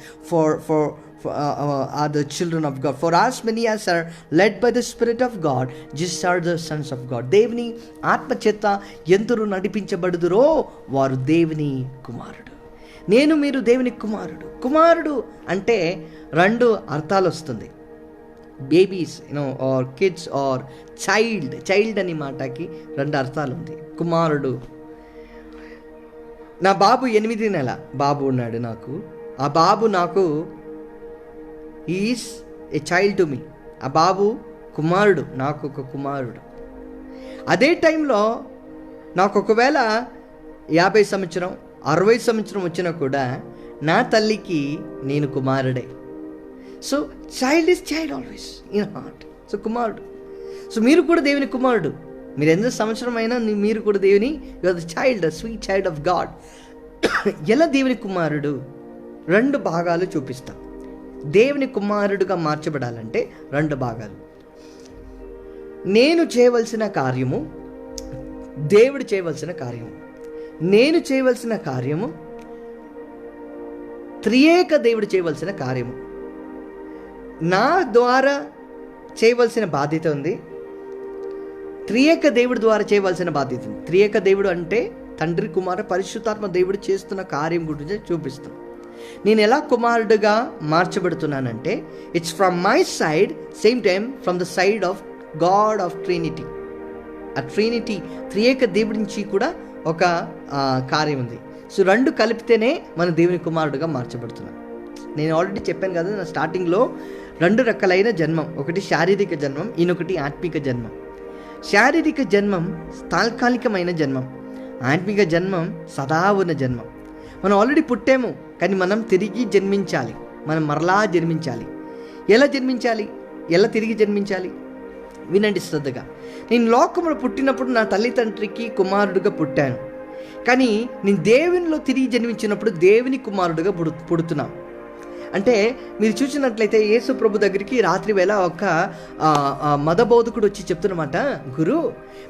[SPEAKER 1] are the children of God. For as many as are led by the Spirit of God, just are the sons of God. దేవుని ఆత్మ చేత ఎందరు నడిపించబడుదురో వారు దేవుని కుమారుడు. మీరు దేవుని కుమారుడు. కుమారుడు అంటే 2 అర్థాలు వస్తుంది. Babies or kids or child అనే మాటకి 2 అర్థాలు ఉంది. కుమారుడు, నా బాబు 8 నెల బాబు ఉన్నాడు నాకు. ఆ బాబు నాకు is a child to me. ఆ బాబు కుమారుడు, నాకు ఒక కుమారుడు. అదే టైంలో నాకు ఒకవేళ 50 సంవత్సరం 60 సంవత్సరం వచ్చినా కూడా నా తల్లికి నేను కుమారుడే. So child is child always in heart. So కుమారుడు. సో మీరు కూడా దేవుని కుమారుడు. మీరు ఎంత సంవత్సరం అయినా మీరు కూడా దేవుని child, sweet child of God. ఎలా దేవుని కుమారుడు? 2 భాగాలు చూపిస్తాం. దేవుని కుమారుడుగా మార్చబడాలంటే 2 భాగాలు. నేను చేయవలసిన కార్యము, దేవుడు చేయవలసిన కార్యము. నేను చేయవలసిన కార్యము, త్రియేక దేవుడు చేయవలసిన కార్యము. నా ద్వారా చేయవలసిన బాధ్యత ఉంది, త్రియేక దేవుడి ద్వారా చేయవలసిన బాధ్యత ఉంది. త్రియేక దేవుడు అంటే తండ్రి, కుమార, పరిశుద్ధాత్మ దేవుడు చేస్తున్న కార్యం గురించి చూపిస్తాం. నేను ఎలా కుమారుడుగా మార్చబడుతున్నానంటే it's from my side, same time from the side of God of Trinity. ఆ ట్రినిటీ త్రియేక దేవుడి నుంచి కూడా ఒక కార్యం ఉంది. సో 2 కలిపితేనే మనం దేవుని కుమారుడుగా మార్చబడుతున్నాం. నేను ఆల్రెడీ చెప్పాను కదా నా స్టార్టింగ్లో, 2 రకాలైన జన్మం. ఒకటి శారీరక జన్మం, ఇంకొకటి ఆత్మిక జన్మం. శారీరక జన్మం తాత్కాలికమైన జన్మం, ఆత్మిక జన్మం సదా ఉన్న జన్మం. మనం ఆల్రెడీ పుట్టాము, కానీ మనం తిరిగి జన్మించాలి, మనం మరలా జన్మించాలి. ఎలా జన్మించాలి? ఎలా తిరిగి జన్మించాలి? వినండి శ్రద్ధగా. నేను లోకంలో పుట్టినప్పుడు నా తల్లిదండ్రికి కుమారుడుగా పుట్టాను, కానీ నేను దేవునిలో తిరిగి జన్మించినప్పుడు దేవుని కుమారుడుగా పుడుతున్నాం. అంటే మీరు చూసినట్లయితే యేసు ప్రభు దగ్గరికి రాత్రి వేళ ఒక మదబోధకుడు వచ్చి చెప్తున్నమాట, గురు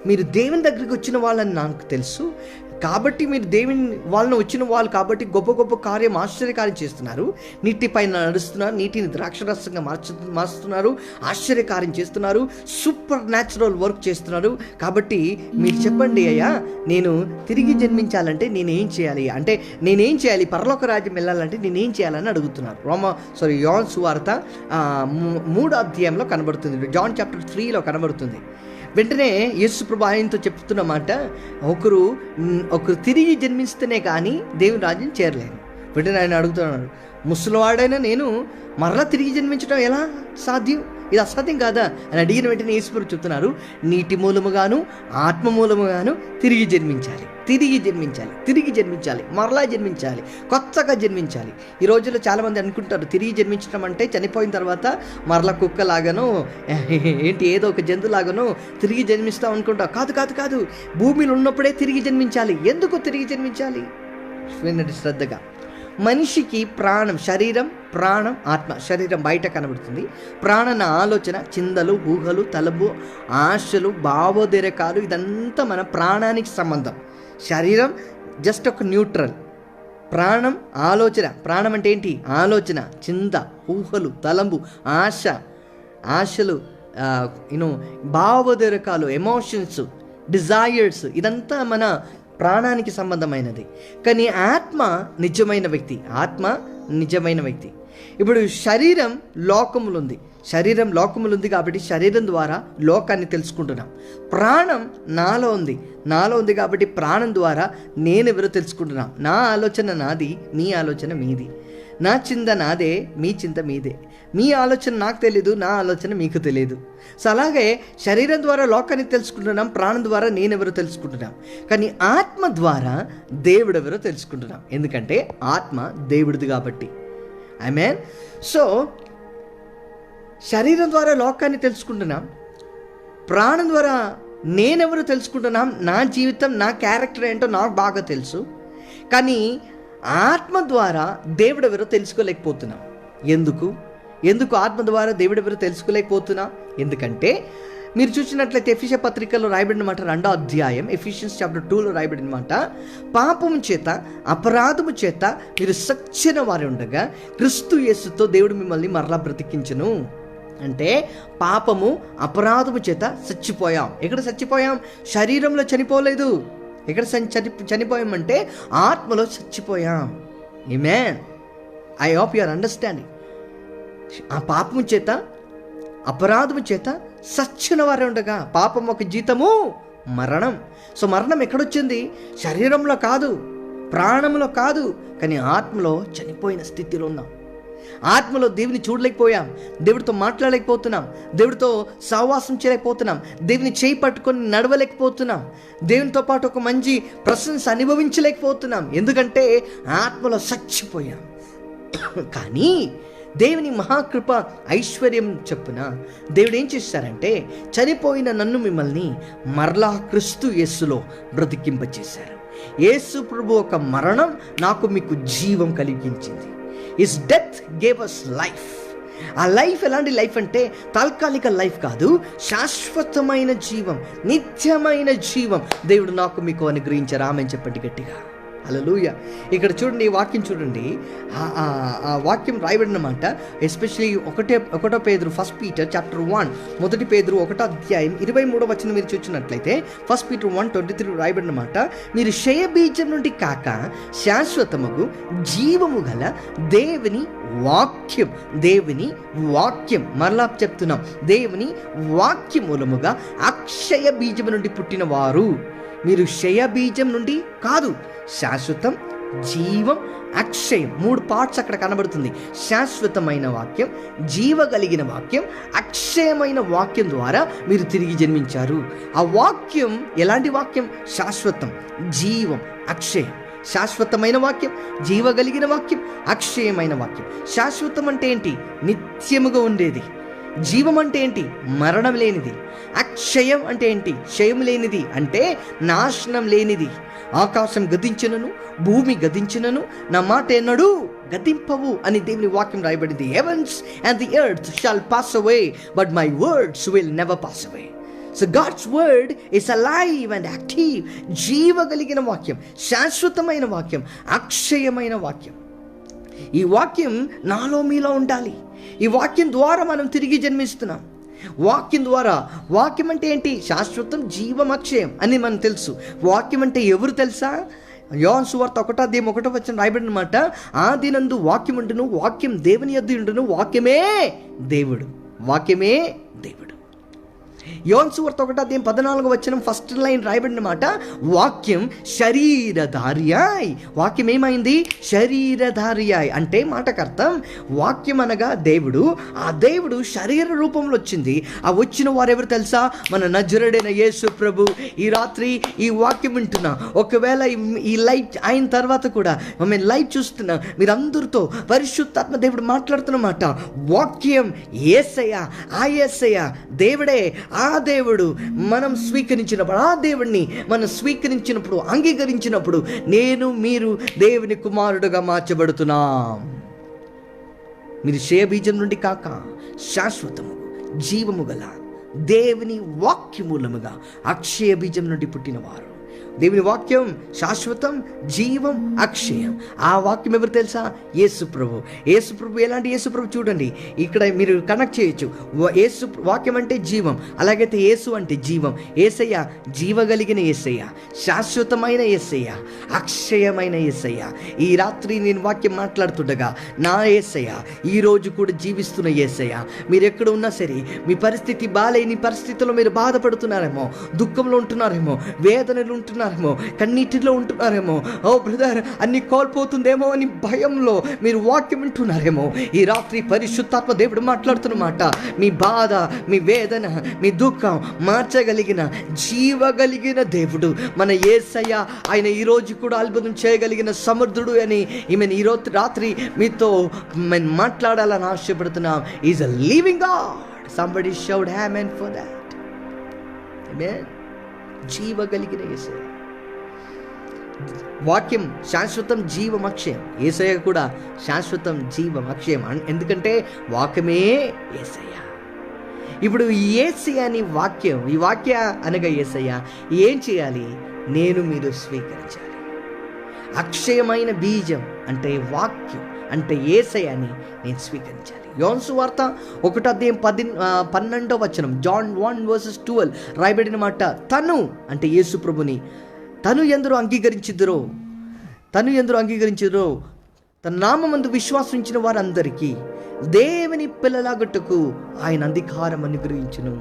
[SPEAKER 1] మీరు దేవుని దగ్గరికి వచ్చిన వాళ్ళని నాకు తెలుసు, కాబట్టి మీరు దేవుని వాళ్ళని వచ్చిన వాళ్ళు కాబట్టి గొప్ప గొప్ప కార్యం, ఆశ్చర్యకార్యం చేస్తున్నారు. నీటిపైన నడుస్తున్నారు, నీటిని ద్రాక్షరసంగా మార్చుతున్నారు, ఆశ్చర్యకార్యం చేస్తున్నారు, సూపర్ న్యాచురల్ వర్క్ చేస్తున్నారు. కాబట్టి మీరు చెప్పండి అయ్యా, నేను తిరిగి జన్మించాలంటే నేనేం చేయాలి? అంటే నేనేం చేయాలి? పరలోక రాజ్యం వెళ్ళాలంటే నేనేం చేయాలని అడుగుతున్నారు. యోహాను సువార్త 3వ అధ్యాయంలో కనబడుతుంది, జాన్ చాప్టర్ 3లో కనబడుతుంది. వెంటనే యేసు ప్రభు ఆయనతో చెప్తున్న మాట, ఒకరు తిరిగి జన్మిస్తేనే కానీ దేవుని రాజ్యం చేరలేను. వెంటనే ఆయన అడుగుతున్నాడు, ముసలివాడైనా నేను మరలా తిరిగి జన్మించడం ఎలా సాధ్యం? ఇది అసాధ్యం కాదా అని అడిగిన వెంటనే యేసుప్రభువు చెప్తున్నారు, నీటి మూలముగాను ఆత్మ మూలముగాను తిరిగి జన్మించాలి, మరలా జన్మించాలి, కొత్తగా జన్మించాలి. ఈ రోజుల్లో చాలామంది అనుకుంటారు తిరిగి జన్మించడం అంటే చనిపోయిన తర్వాత మరలా కుక్కలాగాను ఏంటి ఏదో ఒక జంతువులాగాను తిరిగి జన్మిస్తాం అనుకుంటాం. కాదు, భూమిలో ఉన్నప్పుడే తిరిగి జన్మించాలి. ఎందుకు తిరిగి జన్మించాలి? వినండి శ్రద్ధగా. మనిషికి ప్రాణం, శరీరం, ప్రాణం, ఆత్మ. శరీరం బయట కనబడుతుంది. ప్రాణన ఆలోచన, చింతలు, ఊహలు, తలపు, ఆశలు, భావోద్రేకాలు, ఇదంతా మన ప్రాణానికి సంబంధం. శరీరం జస్ట్ ఒక న్యూట్రల్. ప్రాణం ఆలోచన. ప్రాణం అంటే ఏంటి? ఆలోచన, చింత, ఊహలు, తలంబు, ఆశలు, భావోద్రేకాలు, ఎమోషన్స్, డిజైర్స్, ఇదంతా మన ప్రాణానికి సంబంధమైనది. కానీ ఆత్మ నిజమైన వ్యక్తి. ఇప్పుడు శరీరం లోకములుంది కాబట్టి శరీరం ద్వారా లోకాన్ని తెలుసుకుంటున్నాం. ప్రాణం నాలో ఉంది కాబట్టి ప్రాణం ద్వారా నేనెవరో తెలుసుకుంటున్నాం. నా ఆలోచన నాది, మీ ఆలోచన మీది. నా చింత నాదే, మీ చింత మీదే. మీ ఆలోచన నాకు తెలీదు, నా ఆలోచన మీకు తెలియదు. సో అలాగే శరీరం ద్వారా లోకాన్ని తెలుసుకుంటున్నాం, ప్రాణం ద్వారా నేనెవరో తెలుసుకుంటున్నాం. కానీ ఆత్మ ద్వారా దేవుడెవరో తెలుసుకుంటున్నాం. ఎందుకంటే ఆత్మ దేవుడిది కాబట్టి. ఆమేన్. సో శరీరం ద్వారా లోకాన్ని తెలుసుకుంటున్నాం, ప్రాణం ద్వారా నేనెవరో తెలుసుకుంటున్నాం. నా జీవితం, నా క్యారెక్టర్ ఏంటో నాకు బాగా తెలుసు. కానీ ఆత్మ ద్వారా దేవుడెవరో తెలుసుకోలేకపోతున్నాం. ఎందుకు ఆత్మ ద్వారా దేవుడెవరో తెలుసుకోలేకపోతున్నాం? ఎందుకంటే మీరు చూసినట్లయితే ఎఫెసీ పత్రికలో రాయబడిన మాట 2వ అధ్యాయం ఎఫెసియన్స్ చాప్టర్ 2లో రాయబడిన మాట, పాపము చేత అపరాధము చేత మీరు సచ్చిన వారు ఉండగా క్రీస్తు యేసుతో దేవుడు మిమ్మల్ని మరలా బ్రతికించును. అంటే పాపము అపరాధము చేత చచ్చిపోయాం. ఎక్కడ చచ్చిపోయాం? శరీరంలో చనిపోలేదు. ఎక్కడ చనిపోయామంటే ఆత్మలో చచ్చిపోయాం. ఆమేన్. I hope you are understanding. ఆ పాపము చేత అపరాధము చేత సచ్చిన వారు ఉండగా, పాపం ఒక జీతము మరణం. సో మరణం ఎక్కడొచ్చింది? శరీరంలో కాదు, ప్రాణంలో కాదు, కానీ ఆత్మలో చనిపోయిన స్థితిలో ఉన్నాం. ఆత్మలో దేవుని చూడలేకపోయాం, దేవుడితో మాట్లాడలేకపోతున్నాం, దేవుడితో సహవాసం చేయలేకపోతున్నాం, దేవుని చేయి పట్టుకొని నడవలేకపోతున్నాం, దేవునితో పాటు ఒక మంచి ప్రశంస అనుభవించలేకపోతున్నాం. ఎందుకంటే ఆత్మలో చచ్చిపోయాం. కానీ దేవుని మహాకృప ఐశ్వర్యం చెప్పున దేవుడు ఏం చేశారంటే చనిపోయిన నన్ను మిమ్మల్ని మరలా క్రీస్తు యేసులో బ్రతికింపచేశారు. యేసు ప్రభు ఒక మరణం నాకు మీకు జీవం కలిగించింది. His death gave us life. ఆ లైఫ్ ఎలాంటి లైఫ్ అంటే తాత్కాలిక లైఫ్ కాదు, శాశ్వతమైన జీవం, నిత్యమైన జీవం దేవుడు నాకు మీకు అనుగ్రహించారు. ఆమేన్ చెప్పండి గట్టిగా. హల్లెలూయా. ఇక్కడ చూడండి, ఈ వాక్యం చూడండి. ఆ వాక్యం రాయబడిన మాట ఎస్పెషలీ 1 పేతురు 1 Peter చాప్టర్ 1 1 పేతురు 1వ అధ్యాయం 23వ వచనం మీరు చూసినట్లయితే 1 Peter 1:23 రాయబడిన మాట, మీరు క్షయబీజం నుండి కాక శాశ్వతముగు జీవము గల దేవుని వాక్యం మరలా చెప్తున్నాం, దేవుని వాక్యం మూలముగా అక్షయ బీజము నుండి పుట్టిన వారు. మీరు క్షయ బీజం నుండి కాదు, శాశ్వతం, జీవం, అక్షయం, 3 పార్ట్స్ అక్కడ కనబడుతుంది. శాశ్వతమైన వాక్యం, జీవ కలిగిన వాక్యం, అక్షయమైన వాక్యం ద్వారా మీరు తిరిగి జన్మించారు. ఆ వాక్యం ఎలాంటి వాక్యం? శాశ్వతం, జీవం, అక్షయం. శాశ్వతమైన వాక్యం, జీవ కలిగిన వాక్యం, అక్షయమైన వాక్యం. శాశ్వతం అంటే ఏంటి? నిత్యముగా ఉండేది. జీవం అంటే ఏంటి? మరణం లేనిది. అక్షయం అంటే ఏంటి? క్షయం లేనిది అంటే నాశనం లేనిది. ఆకాశం గతించినను, భూమి గతించినను, నా మాట ఎన్నడూ గతింపవు అని దేవుని వాక్యం రాయబడింది. Heavens and the earth shall pass away but my words will never pass away. So God's word is alive and active. జీవ కలిగిన వాక్యం, శాశ్వతమైన వాక్యం, అక్షయమైన వాక్యం. ఈ వాక్యం నాలో మీలో ఉండాలి. ఈ వాక్యం ద్వారా మనం తిరిగి జన్మిస్తున్నాం. వాక్యం ద్వారా. వాక్యం అంటే ఏంటి? శాశ్వతం, జీవం, అక్షయం అని మనకు తెలుసు. వాక్యం అంటే ఎవరు తెలుసా? యోహాను సువార్త 1వ అధ్యాయం 1వ వచనం రాయబడిన మాట, ఆదినందు వాక్యం ఉండును, వాక్యం దేవుని యొద్ద ఉండును, వాక్యమే దేవుడు. యోహాను సువార్త 1:14 ఫస్ట్ లైన్ రాయబడిన మాట, వాక్యం శరీరధార్యాయ్. వాక్యం ఏమైంది? శరీరధార్యాయ్. అంటే మాటకు అర్థం, వాక్యం అనగా దేవుడు. ఆ దేవుడు శరీర రూపంలో వచ్చింది. ఆ వచ్చిన వారెవరు తెలుసా? మన నజరుడైన యేసు ప్రభు. ఈ రాత్రి ఈ వాక్యం వింటున్నా, ఒకవేళ ఈ లైట్ అయిన తర్వాత కూడా మేము లైట్ చూస్తున్నా, మీరందరితో పరిశుద్ధాత్మ దేవుడు మాట్లాడుతున్నమాట. వాక్యం యేసయ్య, ఆ యేసయ్య దేవుడే. ఆ దేవుడు మనం స్వీకరించినప్పుడు, ఆ దేవుడిని మనం స్వీకరించినప్పుడు, అంగీకరించినప్పుడు నేను మీరు దేవుని కుమారుడుగా మార్చబడుతున్నాం. మీరు క్షయబీజం నుండి కాక శాశ్వతము జీవము గల దేవుని వాక్యమూలముగా అక్షయ బీజం నుండి పుట్టినవారు. దేవుని వాక్యం శాశ్వతం, జీవం, అక్షయం. ఆ వాక్యం ఎవరు తెలుసా? యేసు ప్రభు. యేసు ప్రభు ఎలాంటి యేసు ప్రభు? చూడండి, ఇక్కడ మీరు కనెక్ట్ చేయొచ్చు. యేసు వాక్యం అంటే జీవం, అలాగైతే యేసు అంటే జీవం. యేసయ్య జీవగలిగిన యేసయ్య, శాశ్వతమైన యేసయ్య, అక్షయమైన యేసయ్య. ఈ రాత్రి నేను వాక్యం మాట్లాడుతుండగా నా యేసయ్య ఈరోజు కూడా జీవిస్తున్న యేసయ్య. మీరు ఎక్కడ ఉన్నా సరే, మీ పరిస్థితి బాలేని పరిస్థితుల్లో మీరు బాధపడుతున్నారేమో, దుఃఖంలో ఉంటున్నారేమో, వేదనలు ఉంటున్నారేమో, కన్నీటిలో ఉంటున్నారేమో, ఓ బ్రదర్ అన్ని కోల్పోతుందేమో అని భయంలో మీరు వాక్యం వింటున్నారేమో, ఈ రాత్రి పరిశుద్ధాత్మ దేవుడు మాట్లాడుతున్నమాట. మీ బాధ, మీ వేదన, మీ దుఃఖం మార్చగలిగిన జీవగలిగిన దేవుడు మన యేసయ్య. ఆయన ఈరోజు కూడా అద్భుతం చేయగలిగిన సమర్థుడు అని ఈరోజు రాత్రి మీతో మాట్లాడాలని ఆశపడుతున్నాం. Is a living God. Somebody shout amen for that. ఆమేన్. జీవగలిగిన యేసయ్య. వాక్యం శాశ్వతం, జీవం, అక్షయం. యేసయ్య కూడా శాశ్వతం, జీవం, అక్షయం. ఎందుకంటే వాక్యమే యేసయ్య. ఇప్పుడు యేసయ్య అని వాక్యం, ఈ వాక్య అనగా యేసయ్య ఏం చేయాలి? నేను మీరు స్వీకరించాలి. అక్షయమైన బీజం అంటే వాక్యం, అంటే యేసయ్యని నేను స్వీకరించాలి. యోహాను సువార్త 1:12 జాన్ 1:12 రాయబడిన మాట, తను అంటే యేసు ప్రభుని తను ఎందరూ అంగీకరించిరో తన నామమందు విశ్వాసించిన వారందరికీ దేవుని పిల్లలాగట్టుకు ఆయన అధికారం అనుగ్రహించును.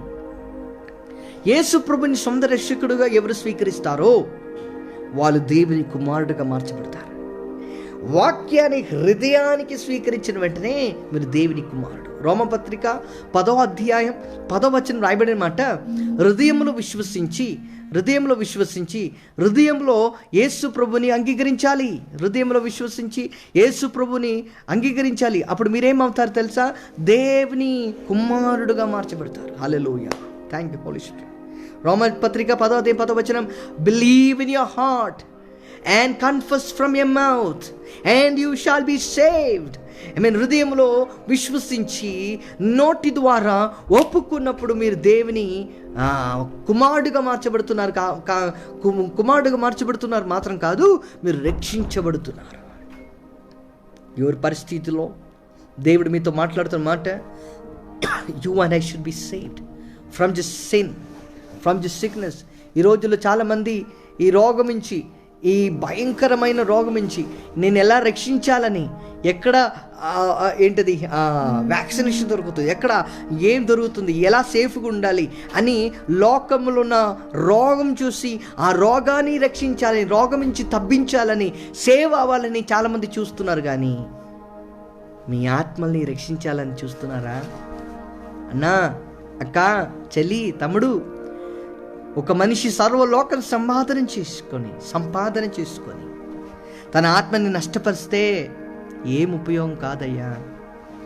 [SPEAKER 1] యేసు ప్రభుని సొంత రక్షకుడుగా ఎవరు స్వీకరిస్తారో వాళ్ళు దేవుని కుమారుడుగా మార్చబడతారు. వాక్యాన్ని హృదయానికి స్వీకరించిన వెంటనే మీరు దేవుని కుమారుడు. రోమపత్రిక 10:10 రాయబడిన మాట, హృదయంలో విశ్వసించి హృదయంలో యేసు ప్రభుని అంగీకరించాలి. హృదయంలో విశ్వసించి యేసు ప్రభుని అంగీకరించాలి. అప్పుడు మీరేమవుతారు తెలుసా? దేవుని కుమారుడుగా మార్చబడతారు. హల్లెలూయా. Thank you Holi Spirit. రోమపత్రిక 10:10 believe in your heart and confess from your mouth and you shall be saved. హృదయంలో విశ్వసించి నోటి ద్వారా ఒప్పుకున్నప్పుడు మీరు దేవుని కుమారుడుగా మార్చబడుతున్నారు మాత్రం కాదు, మీరు రక్షించబడుతున్నారు. ఎవరి పరిస్థితిలో దేవుడు మీతో మాట్లాడుతున్న మాట, you and I should be saved from this sin, from this sickness. ఈ రోజుల్లో చాలామంది ఈ రోగం నుంచి, ఈ భయంకరమైన రోగం నుంచి నేను ఎలా రక్షించాలని, ఎక్కడ వ్యాక్సినేషన్ దొరుకుతుంది, ఎక్కడ ఏం దొరుకుతుంది, ఎలా సేఫ్గా ఉండాలి అని లోకంలో ఉన్న రోగం చూసి ఆ రోగాన్ని రక్షించాలని, రోగం నుంచి తప్పించాలని, సేవ్ అవ్వాలని చాలామంది చూస్తున్నారు. కానీ మీ ఆత్మల్ని రక్షించాలని చూస్తున్నారా? అన్నా, అక్క, చెల్లి, తమ్ముడు, ఒక మనిషి సర్వలోకం సంపాదన చేసుకొని తన ఆత్మని నష్టపరిస్తే ఏం ఉపయోగం కాదయ్యా.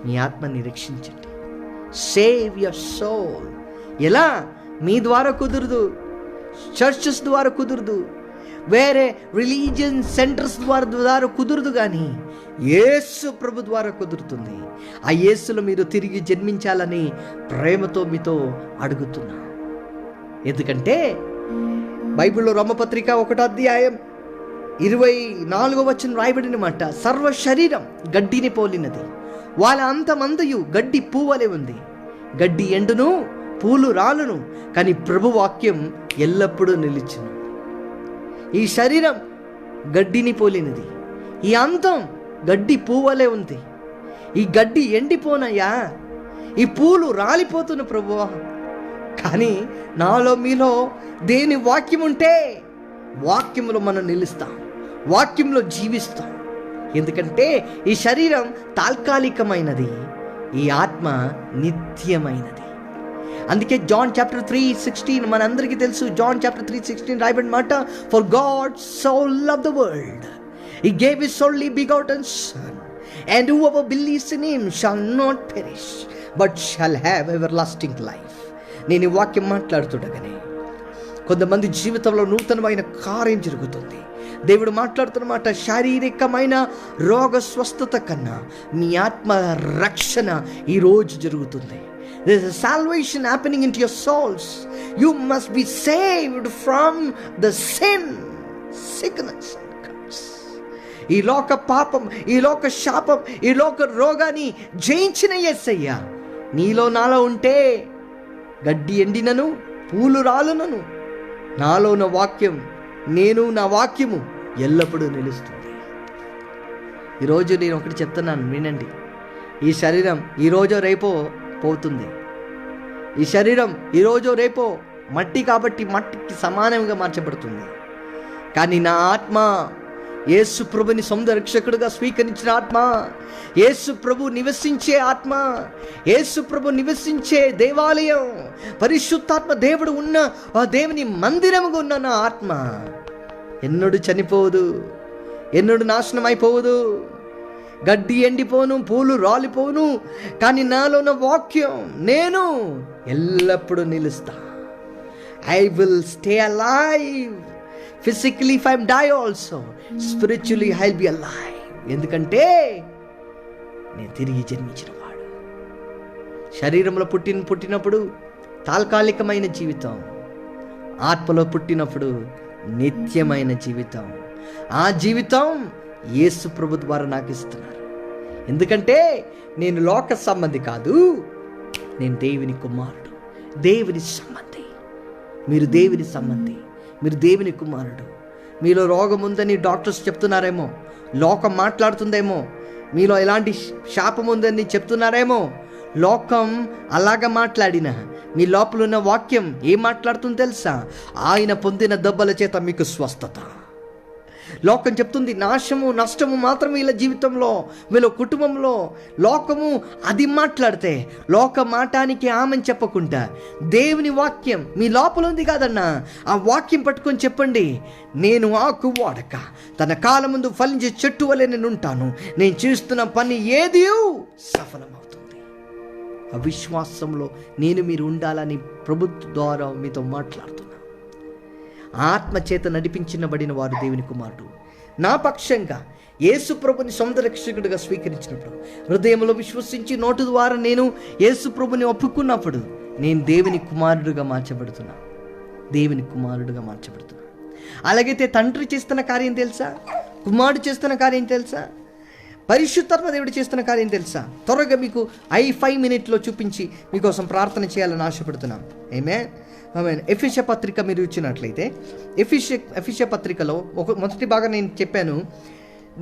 [SPEAKER 1] మీ ఆత్మని రక్షించండి. Save your soul. ఎలా? మీ ద్వారా కుదరదు, చర్చెస్ ద్వారా కుదరదు, వేరే రిలీజియన్ సెంటర్స్ ద్వారా కుదరదు, కానీ యేసు ప్రభు ద్వారా కుదురుతుంది. ఆ యేసులో మీరు తిరిగి జన్మించాలని ప్రేమతో మీతో అడుగుతున్నా. ఎందుకంటే బైబిల్లో రోమపత్రిక 1:24 రాయబడిన మాట, సర్వ శరీరం గడ్డిని పోలినది, వాళ్ళ అంతమందయు గడ్డి పువ్వలే ఉంది. గడ్డి ఎండును, పూలు రాలును, కానీ ప్రభు వాక్యం ఎల్లప్పుడూ నిలిచును. ఈ శరీరం గడ్డిని పోలినది, ఈ అంతం గడ్డి పువ్వలే ఉంది. ఈ గడ్డి ఎండిపోనయ్యా, ఈ పూలు రాలిపోతున్న ప్రభువా, కానీ నాలో మీలో దేని వాక్యం ఉంటే వాక్యంలో మనం నిలుస్తాం, వాక్యంలో జీవిస్తాం. ఎందుకంటే ఈ శరీరం తాత్కాలికమైనది, ఈ ఆత్మ నిత్యమైనది. అందుకే జాన్ చాప్టర్ 3:16 మనందరికీ తెలుసు. జాన్ చాప్టర్ 3:16 రాయబడిన మాట, for God so loved the world he gave his only begotten sun and whoever believes in him shall not perish but shall have everlasting life. నేను ఈ వాక్యం మాట్లాడుతుండగానే కొంతమంది జీవితంలో నూతనమైన కార్యం జరుగుతుంది. దేవుడు మాట్లాడుతున్నమాట, శారీరకమైన రోగ స్వస్థత కన్నా మీ ఆత్మ రక్షణ ఈరోజు జరుగుతుంది. There is a salvation happening into your souls. You must be saved from the sin, sickness and curse. ఈ లోక పాపం, ఈ లోక శాపం, ఈ లోక రోగాన్ని జయించిన యేసయ్య నీలో నాలో ఉంటే గడ్డి ఎండినను పూలు రాలునను నాలో ఉన్న వాక్యం, నేను నా వాక్యము ఎల్లప్పుడూ నిలుస్తుంది. ఈరోజు నేను ఒకటి చెప్తున్నాను, వినండి. ఈ శరీరం ఈరోజో రేపో పోతుంది. ఈ శరీరం ఈరోజో రేపో మట్టి కాబట్టి మట్టికి సమానంగా మార్చబడుతుంది. కానీ నా ఆత్మ యేసు ప్రభుని సొంత రక్షకుడుగా స్వీకరించిన ఆత్మ, యేసు ప్రభు నివసించే ఆత్మ, యేసు ప్రభు నివసించే దేవాలయం, పరిశుద్ధాత్మ దేవుడు ఉన్న ఆ దేవుని మందిరముగా ఉన్న నా ఆత్మ ఎన్నడూ చనిపోదు, ఎన్నడూ నాశనం అయిపోదు. గడ్డి ఎండిపోను, పూలు రాలిపోను, కానీ నాలో ఉన్న వాక్యం నేను ఎల్లప్పుడూ నిలుస్తా. I will stay alive. Physically if I die also, spiritually I will be alive. ఎందుకంటే నేను తిరిగి జన్మించిన వాడు. శరీరంలో పుట్టినప్పుడు తాత్కాలికమైన జీవితం, ఆత్మలో పుట్టినప్పుడు నిత్యమైన జీవితం. ఆ జీవితం యేసు ప్రభు ద్వారా నాకు ఇస్తున్నారు. ఎందుకంటే నేను లోక సంబంధి కాదు, నేను దేవుని కుమారుడు, దేవుని సంబంధి. మీరు దేవుని సంబంధి, మీరు దేవుని కుమారుడు. మీలో రోగం ఉందని డాక్టర్స్ చెప్తున్నారేమో, లోకం మాట్లాడుతుందేమో, మీలో ఎలాంటి శాపం ఉందని చెప్తున్నారేమో. లోకం అలాగ మాట్లాడినా మీ లోపల ఉన్న వాక్యం ఏం మాట్లాడుతుందో తెలుసా? ఆయన పొందిన దెబ్బల చేత మీకు స్వస్థత. లోకం చెప్తుంది నాశము, నష్టము మాత్రమే వీళ్ళ జీవితంలో, వీళ్ళ కుటుంబంలో. లోకము అది మాట్లాడితే లోక మాటానికి ఆమెను చెప్పకుండా దేవుని వాక్యం మీ లోపల ఉంది కాదన్నా, ఆ వాక్యం పట్టుకొని చెప్పండి. నేను ఆకు వాడక తన కాలం ముందు ఫలించే చెట్టు వలె నేను ఉంటాను. నేను చేస్తున్న పని ఏది సఫలమవుతుంది. ఆ విశ్వాసంలో మీరు ఉండాలని ప్రభుత్వ ద్వారా మీతో మాట్లాడుతున్నాను. ఆత్మ చేత నడిపించబడిన వారు దేవుని కుమారుడు. నా పక్షంగా యేసు ప్రభుని సొంత రక్షకుడిగా స్వీకరించినప్పుడు, హృదయంలో విశ్వసించి నోటు ద్వారా నేను యేసు ప్రభుని ఒప్పుకున్నప్పుడు నేను దేవుని కుమారుడుగా మార్చబడుతున్నా. దేవుని కుమారుడుగా మార్చబడుతున్నా. అలాగైతే తండ్రి చేస్తున్న కార్యం తెలుసా? కుమారుడు చేస్తున్న కార్యం తెలుసా? పరిశుద్ధాత్మ దేవుడు చేస్తున్న కార్యం తెలుసా? త్వరగా మీకు 5 మినిట్లో చూపించి మీకోసం ప్రార్థన చేయాలని ఆశపడుతున్నాం. ఆమేన్. ఎఫెసీయ పత్రిక మీరు ఇచ్చినట్లయితే, ఎఫెసీయ పత్రికలో మొదటి భాగం నేను చెప్పాను.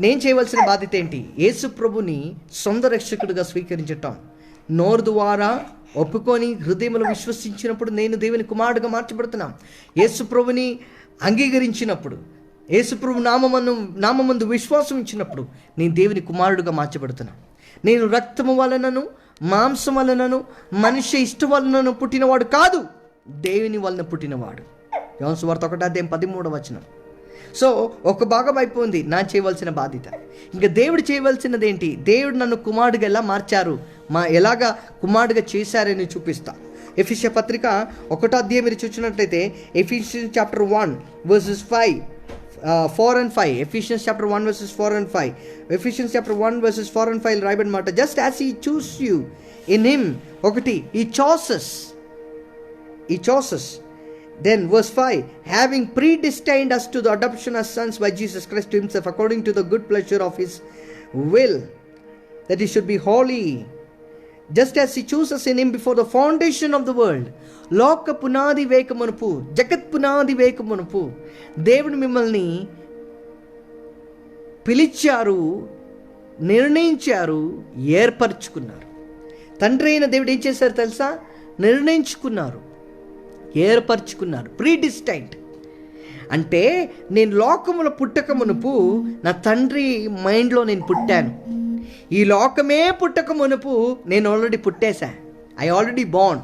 [SPEAKER 1] నేను చేయవలసిన బాధ్యత ఏంటి? యేసు ప్రభుని సొంత రక్షకుడిగా స్వీకరించటం. నోరు ద్వారా ఒప్పుకొని హృదయంలో విశ్వసించినప్పుడు నేను దేవుని కుమారుడుగా మార్చబడుతున్నాం. యేసు ప్రభుని అంగీకరించినప్పుడు, యేసు ప్రభు నామమందు విశ్వాసం ఇచ్చినప్పుడు నేను దేవుని కుమారుడుగా మార్చబడుతున్నా. నేను రక్తము వలనను మాంసం వలనను మనిషి ఇష్టం వలనను పుట్టినవాడు కాదు, దేవుని వలన పుట్టినవాడు. యోహాను సువార్త 1:13. సో ఒక భాగం అయిపోయింది నా చేయవలసిన బాధ్యత. ఇంకా దేవుడు చేయవలసినది ఏంటి? దేవుడు నన్ను కుమారుడుగా ఎలా మార్చారు, ఎలాగా కుమారుడుగా చేశారని చూపిస్తా. ఎఫెసీయ పత్రిక 1వ అధ్యాయం మీరు చూసినట్లయితే, Ephesians chapter 1 verses 4 and 5. Ephesians chapter 1 verses 4 and 5. Ephesians chapter 1 verses 4 and 5 రాయబడిన మాట, just as he chose you in him. he chose us. Then verse 5, having predestined us to the adoption as sons by Jesus Christ to himself, according to the good pleasure of his will, that he should be holy, just as he chose us in him before the foundation of the world. లోక పునాది వేకమునుపు, జగత్ పునాది వేకమునుపు దేవుడు మిమ్మల్ని పిలిచారు, నిర్ణయించారు, ఏర్పరచుకున్నారు. తండ్రి అయిన దేవుడు ఏం చేశారు తెలుసా? నిర్ణయించుకున్నారు. ఏర్పరచుకున్నారు. ప్రీడిస్టైన్డ్ అంటే నేను లోకములో పుట్టక మునుపు నా తండ్రి మైండ్లో నేను పుట్టాను. ఈ లోకమే పుట్టక మునుపు నేను ఆల్రెడీ పుట్టేశా. I already born.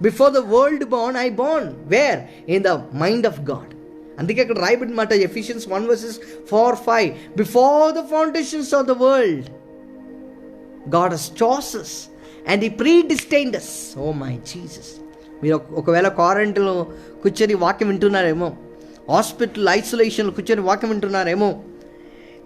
[SPEAKER 1] Before the world born I born. Where? In the mind of God. అందుకే అక్కడ రాయబడిన మాట Ephesians 1:4-5, before the foundations of the world God has chosen us and he predestined us. Oh my Jesus. మీరు ఒకవేళ క్వారంటైన్లో కూర్చొని వాక్యం వింటున్నారేమో, hospital ఐసోలేషన్లో కూర్చొని వాక్యం వింటున్నారేమో,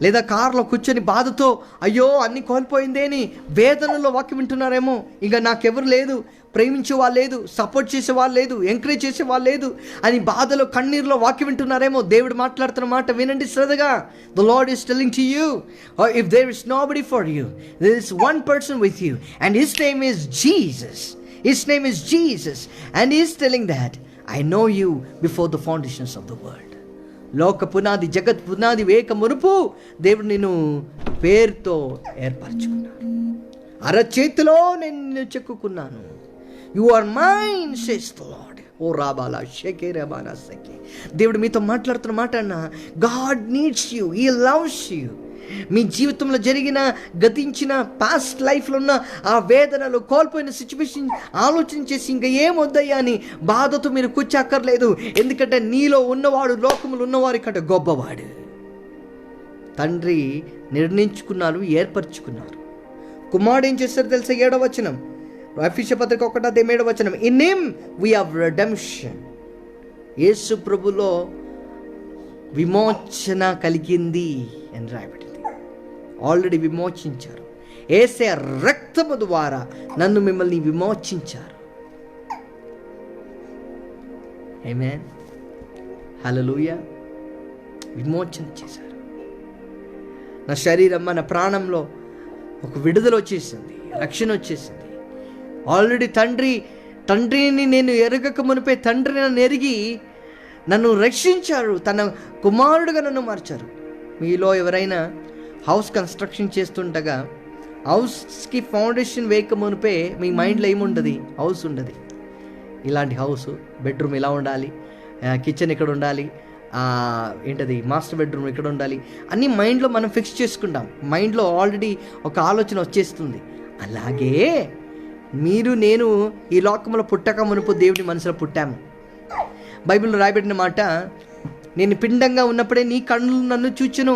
[SPEAKER 1] లేదా కారులో కూర్చొని బాధతో అయ్యో అన్నీ కోల్పోయిందే అని వేదనలో వాక్యం వింటున్నారేమో. ఇంకా నాకెవరు లేదు, ప్రేమించే వాళ్ళు లేదు, సపోర్ట్ చేసే వాళ్ళు లేదు, ఎంకరేజ్ చేసే వాళ్ళు లేదు అని బాధలో కన్నీరులో వాక్యం వింటున్నారేమో. దేవుడు మాట్లాడుతున్న మాట వినండి శ్రద్ధగా. The Lord is telling to you, if there is nobody for you, there is one person with you and his name is Jesus. His name is Jesus and he is telling that I know you before the foundations of the world. లోక పునాది, జగత్ పునాది వేక మునుపు దేవుడు నిన్ను పేరుతో ఏర్పరచుకున్నాను. అరచేతిలో నేను చెక్కుకున్నాను. You are mine says the Lord. ఓ రాబాలా షేకే రబానా సకే. దేవుడు మీతో మాట్లాడుతున్న మాట అన్న, God needs you, he loves you. మీ జీవితంలో జరిగిన, గతించిన పాస్ట్ లైఫ్లో ఉన్న ఆ వేదనలు, కోల్పోయిన సిచ్యువేషన్ ఆలోచన చేసి ఇంకా ఏమొద్దయ్యా అని బాధతో మీరు కూర్చోక్కర్లేదు. ఎందుకంటే నీలో ఉన్నవాడు లోకములు ఉన్నవారి కంటే గొప్పవాడు. తండ్రి నిర్ణయించుకున్నారు, ఏర్పరచుకున్నారు. కుమారుడు ఏం చేస్తారు తెలుసా? 7వ వచనం, ఎఫెసీయుల పత్రిక 1:7వ వచనం, in him we have redemption. Yesu ప్రభులో విమోచన కలిగింది అని రాయబడింది. ఆల్రెడీ విమోచించారు. యేసే రక్తము ద్వారా నన్ను మిమ్మల్ని విమోచించారు. ఆమేన్, హల్లెలూయా. విమోచన చేశారు. నా శరీరం, మన ప్రాణంలో ఒక విడుదల వచ్చేసింది, రక్షణ వచ్చేసింది. ఆల్రెడీ తండ్రిని నేను ఎరగక మునిపే తండ్రి నన్ను ఎరిగి నన్ను రక్షించారు, తన కుమారుడుగా నన్ను మార్చారు. మీలో ఎవరైనా హౌస్ కన్స్ట్రక్షన్ చేస్తుండగా హౌస్కి ఫౌండేషన్ వేయక మునిపే మీ మైండ్లో ఏముండదు? హౌస్ ఉండదు. ఇలాంటి హౌస్, బెడ్రూమ్ ఇలా ఉండాలి, కిచెన్ ఇక్కడ ఉండాలి, ఏంటది మాస్టర్ బెడ్రూమ్ ఇక్కడ ఉండాలి, అన్నీ మైండ్లో మనం ఫిక్స్ చేసుకుంటాం. మైండ్లో ఆల్రెడీ ఒక ఆలోచన వచ్చేస్తుంది. అలాగే మీరు, నేను ఈ లోకంలో పుట్టక మునుపు దేవుని మనసులో పుట్టాము. బైబిల్లో రాయబడిన మాట, నేను పిండంగా ఉన్నప్పుడే నీ కన్నులు నన్ను చూచును,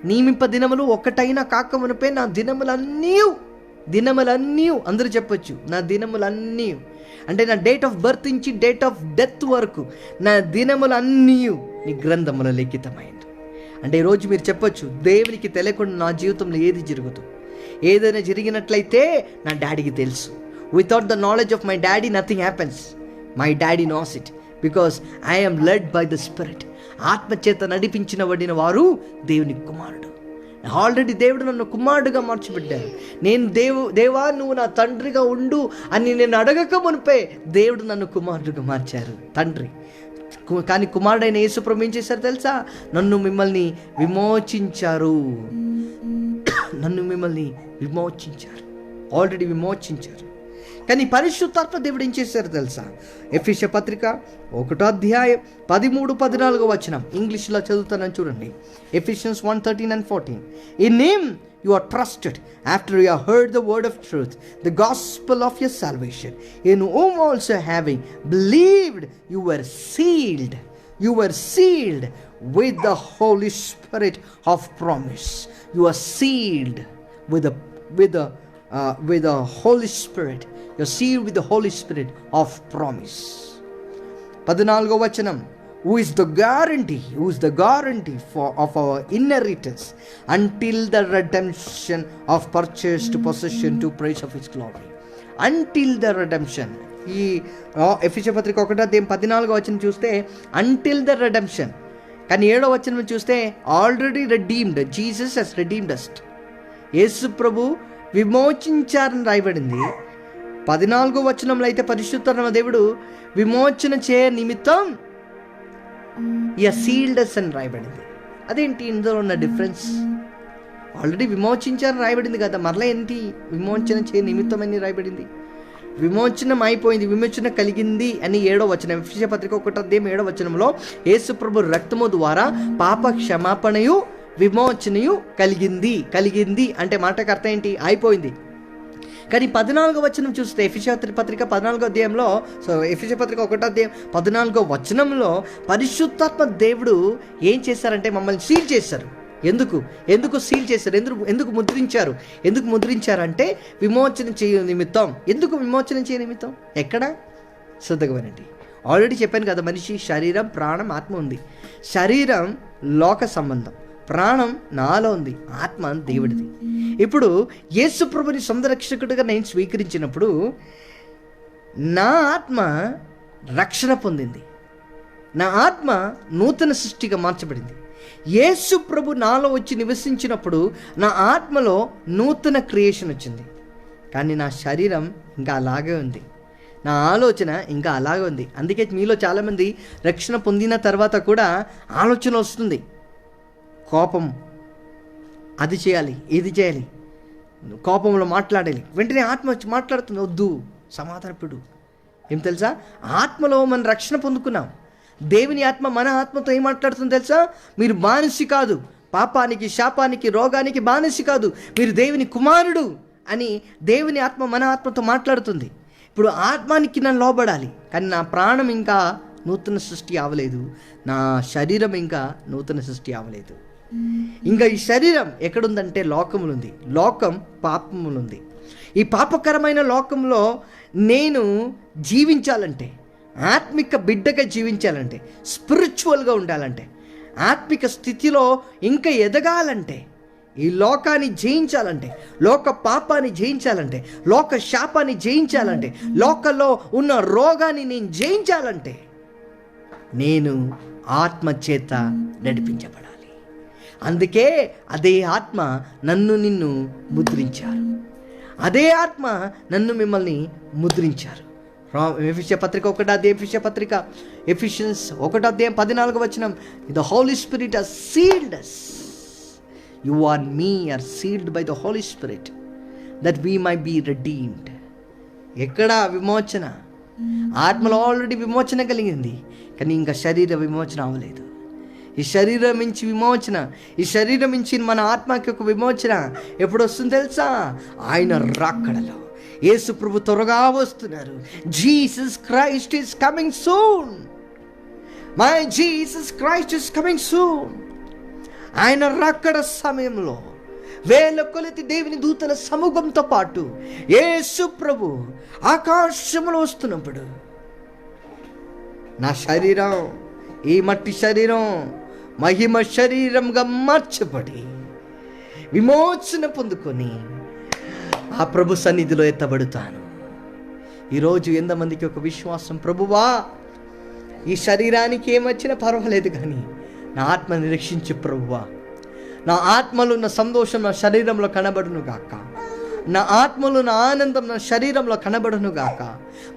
[SPEAKER 1] నియమింప దినములు ఒకటైనా కాక మునిపే నా దినములన్నీ అందరూ చెప్పొచ్చు, నా దినములన్నీ అంటే నా డేట్ ఆఫ్ బర్త్ నుంచి డేట్ ఆఫ్ డెత్ వరకు నా దినములన్నీ నీ గ్రంథములో లిఖితమైంది. అంటే ఈరోజు మీరు చెప్పొచ్చు, దేవునికి తెలియకుండా నా జీవితంలో ఏది జరుగుతుంది, ఏదైనా జరిగినట్లయితే నా డాడీకి తెలుసు. Without the knowledge of my daddy nothing happens. My daddy knows it because I am led by the spirit. ఆత్మచేత నడిపించబడిన వారు దేవుని కుమారుడు. ఆల్రెడీ దేవుడు నన్ను కుమారుడుగా మార్చిపెట్టారు. నేను దేవా నువ్వు నా తండ్రిగా ఉండు అని నేను అడగక మునిపే దేవుడు నన్ను కుమారుడుగా మార్చారు, తండ్రి. కానీ కుమారుడైన యేసు ప్రభు ఏం చేశారు తెలుసా? నన్ను మిమ్మల్ని విమోచించారు. ఆల్రెడీ విమోచించారు. కానీ పరిశుద్ధాత్మ దేవుడు ఏం చేశారు తెలుసా? ఎఫెసీయుల పత్రిక 1:13-14 వచనం ఇంగ్లీష్లో చదువుతానని చూడండి. Ephesians 1:13-14. In him you are trusted after you have heard the word of truth, the gospel of your salvation, in whom also having believed you were sealed with the Holy Spirit of promise. You are sealed with the Holy Spirit. You are sealed with the Holy Spirit of promise. 14వ వచనం, who is the guarantee of our inheritance until the redemption of purchased possession to praise of his glory. Until the redemption. ఈ ఎఫెసీయుల పత్రిక 1:14వ వచనం చూస్తే until the redemption. కానీ 7వ వచనం చూస్తే already redeemed. Jesus has redeemed us. యేసు ప్రభు విమోచించారని రాయబడింది. 14వ వచనంలో అయితే పరిశుద్ధాత్మ దేవుడు విమోచన చేయ నిమిత్తం సీల్డ్ us అని రాయబడింది. అదేంటి ఇందులో ఉన్న డిఫరెన్స్? ఆల్రెడీ విమోచించారని రాయబడింది కదా, మరలా ఏంటి విమోచన చేయ నిమిత్తం అని రాయబడింది? విమోచనం అయిపోయింది, విమోచన కలిగింది అని 7వ వచనం, ఎఫెసీయుల పత్రిక 1:7 యేసు ప్రభు రక్తము ద్వారా పాప క్షమాపణయు విమోచనయు కలిగింది అంటే మాటకు అర్థం ఏంటి? అయిపోయింది. కానీ 14వ వచనం చూస్తే ఎఫెసీయుల పత్రిక 14వ అధ్యాయంలో, ఎఫెసీయుల పత్రిక 1:14 వచనంలో పరిశుద్ధాత్మ దేవుడు ఏం చేశారంటే మమ్మల్ని సీల్ చేశారు. ఎందుకు సీల్ చేశారు? ఎందుకు ముద్రించారంటే విమోచన చేయ నిమిత్తం. ఎందుకు విమోచన చేయ నిమిత్తం? ఎక్కడ? శ్రద్ధగా వినండి. ఆల్రెడీ చెప్పాను కదా, మనిషి శరీరం, ప్రాణం, ఆత్మ ఉంది. శరీరం లోక సంబంధం, ప్రాణం నాలో ఉంది, ఆత్మ దేవుడిది. ఇప్పుడు యేసు ప్రభుని సొంత రక్షకుడిగా నేను స్వీకరించినప్పుడు నా ఆత్మ రక్షణ పొందింది, నా ఆత్మ నూతన సృష్టిగా మార్చబడింది. యేసు ప్రభు నాలో వచ్చి నివసించినప్పుడు నా ఆత్మలో నూతన క్రియేషన్ వచ్చింది. కానీ నా శరీరం ఇంకా అలాగే ఉంది, నా ఆలోచన ఇంకా అలాగే ఉంది. అందుకే మీలో చాలామంది రక్షణ పొందిన తర్వాత కూడా ఆలోచన వస్తుంది, కోపం, అది చేయాలి, ఇది చేయాలి, కోపంలో మాట్లాడాలి. వెంటనే ఆత్మ వచ్చి మాట్లాడుతుంది, వద్దు, సమాధానపడు. ఏం తెలుసా? ఆత్మలో మనం రక్షణ పొందుకున్నాం. దేవుని ఆత్మ మన ఆత్మతో ఏం మాట్లాడుతుంది తెలుసా? మీరు బానిస కాదు, పాపానికి, శాపానికి, రోగానికి బానిస కాదు, మీరు దేవుని కుమారుడు అని దేవుని ఆత్మ మన ఆత్మతో మాట్లాడుతుంది. ఇప్పుడు ఆత్మానికి నన్ను లోబడాలి, కానీ నా ప్రాణం ఇంకా నూతన సృష్టి అవ్వలేదు, నా శరీరం ఇంకా నూతన సృష్టి అవ్వలేదు. ఇంకా ఈ శరీరం ఎక్కడుందంటే లోకములుంది, లోకం పాపములుంది. ఈ పాపకరమైన లోకంలో నేను జీవించాలంటే, ఆత్మిక బిడ్డగా జీవించాలంటే, స్పిరిచువల్గా ఉండాలంటే, ఆత్మిక స్థితిలో ఇంకా ఎదగాలంటే, ఈ లోకాన్ని జయించాలంటే, లోక పాపాన్ని జయించాలంటే, లోక శాపాన్ని జయించాలంటే, లోకంలో ఉన్న రోగాన్ని నేను జయించాలంటే నేను ఆత్మ చేత నడిపించబడాలి. అందుకే అదే ఆత్మ నన్ను నిన్ను ముద్రించారు, అదే ఆత్మ నన్ను మిమ్మల్ని ముద్రించారు. ఎఫెసీయుల పత్రిక 1:14 Ephesians 1:14 the holy spirit has sealed us. You and me are sealed by the Holy Spirit that we might be redeemed. ఎక్కడ విమోచన? ఆత్మలో ఆల్రెడీ విమోచన కలిగింది, కానీ ఇంకా శరీర విమోచన అవ్వలేదు. ఈ శరీరం నుంచి విమోచన, ఈ శరీరం నుంచి మన ఆత్మకి ఒక విమోచన ఎప్పుడు వస్తుంది తెలుసా? ఆయన రాకడలో. యేసు ప్రభు త్వరగా వస్తున్నారు. Jesus Christ is coming soon. My Jesus Christ is coming soon. ఆయన రాకడ సమయంలో వేల కొలది దేవుని దూతల సమూహంతో పాటు యేసు ప్రభు ఆకాశంలో వస్తున్నప్పుడు నా శరీరం, ఈ మట్టి శరీరం మహిమ శరీరంగా మార్చబడి విమోచన పొందుకొని ఆ ప్రభు సన్నిధిలో ఎత్తబడుతాను. ఈరోజు ఎంతమందికి ఒక విశ్వాసం, ప్రభువా ఈ శరీరానికి ఏమొచ్చినా పర్వాలేదు, కానీ నా ఆత్మని రక్షించు ప్రభువా. నా ఆత్మలో ఉన్న సంతోషం నా శరీరంలో కనబడును గాక, నా ఆత్మలో ఉన్న ఆనందం నా శరీరంలో కనబడును గాక,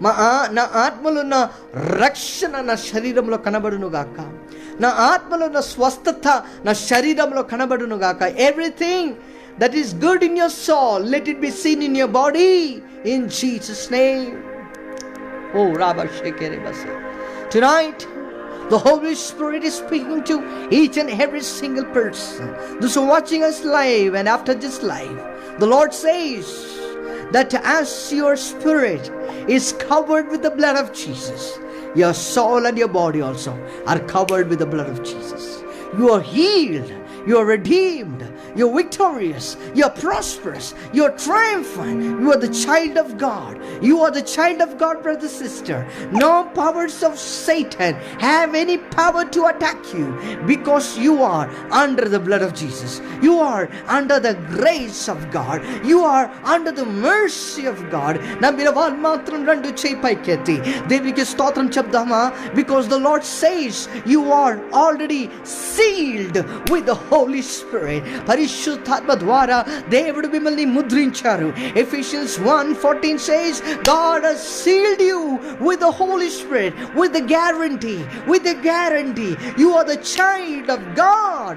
[SPEAKER 1] నా ఆత్మలో ఉన్న రక్షణ నా శరీరంలో కనబడును గాక, నా ఆత్మలో ఉన్న స్వస్థత నా శరీరంలో కనబడును గాక. Everything that is good in your soul, let it be seen in your body, in Jesus' name. Oh, Rabba Shekere Basa. Tonight, the Holy Spirit is speaking to each and every single person. Those who are watching us live and after this live, the Lord says that as your spirit is covered with the blood of Jesus, your soul and your body also are covered with the blood of Jesus. You are healed, you are redeemed, you're victorious, you're prosperous, you're triumphant. You are the child of God. You are the child of God, brother, sister. No powers of Satan have any power to attack you, because you are under the blood of Jesus. You are under the grace of God. You are under the mercy of God. Nabiraval matram randu chei paiketti deviki stotram chepdama, because the Lord says you are already sealed with the Holy Spirit. పరిశుద్ధాత్మ ద్వారా దేవుడు మిమ్మల్ని ముద్రించారు. Ephesians 1:14 says God has sealed you with the Holy Spirit, with the guarantee. You are the child of God.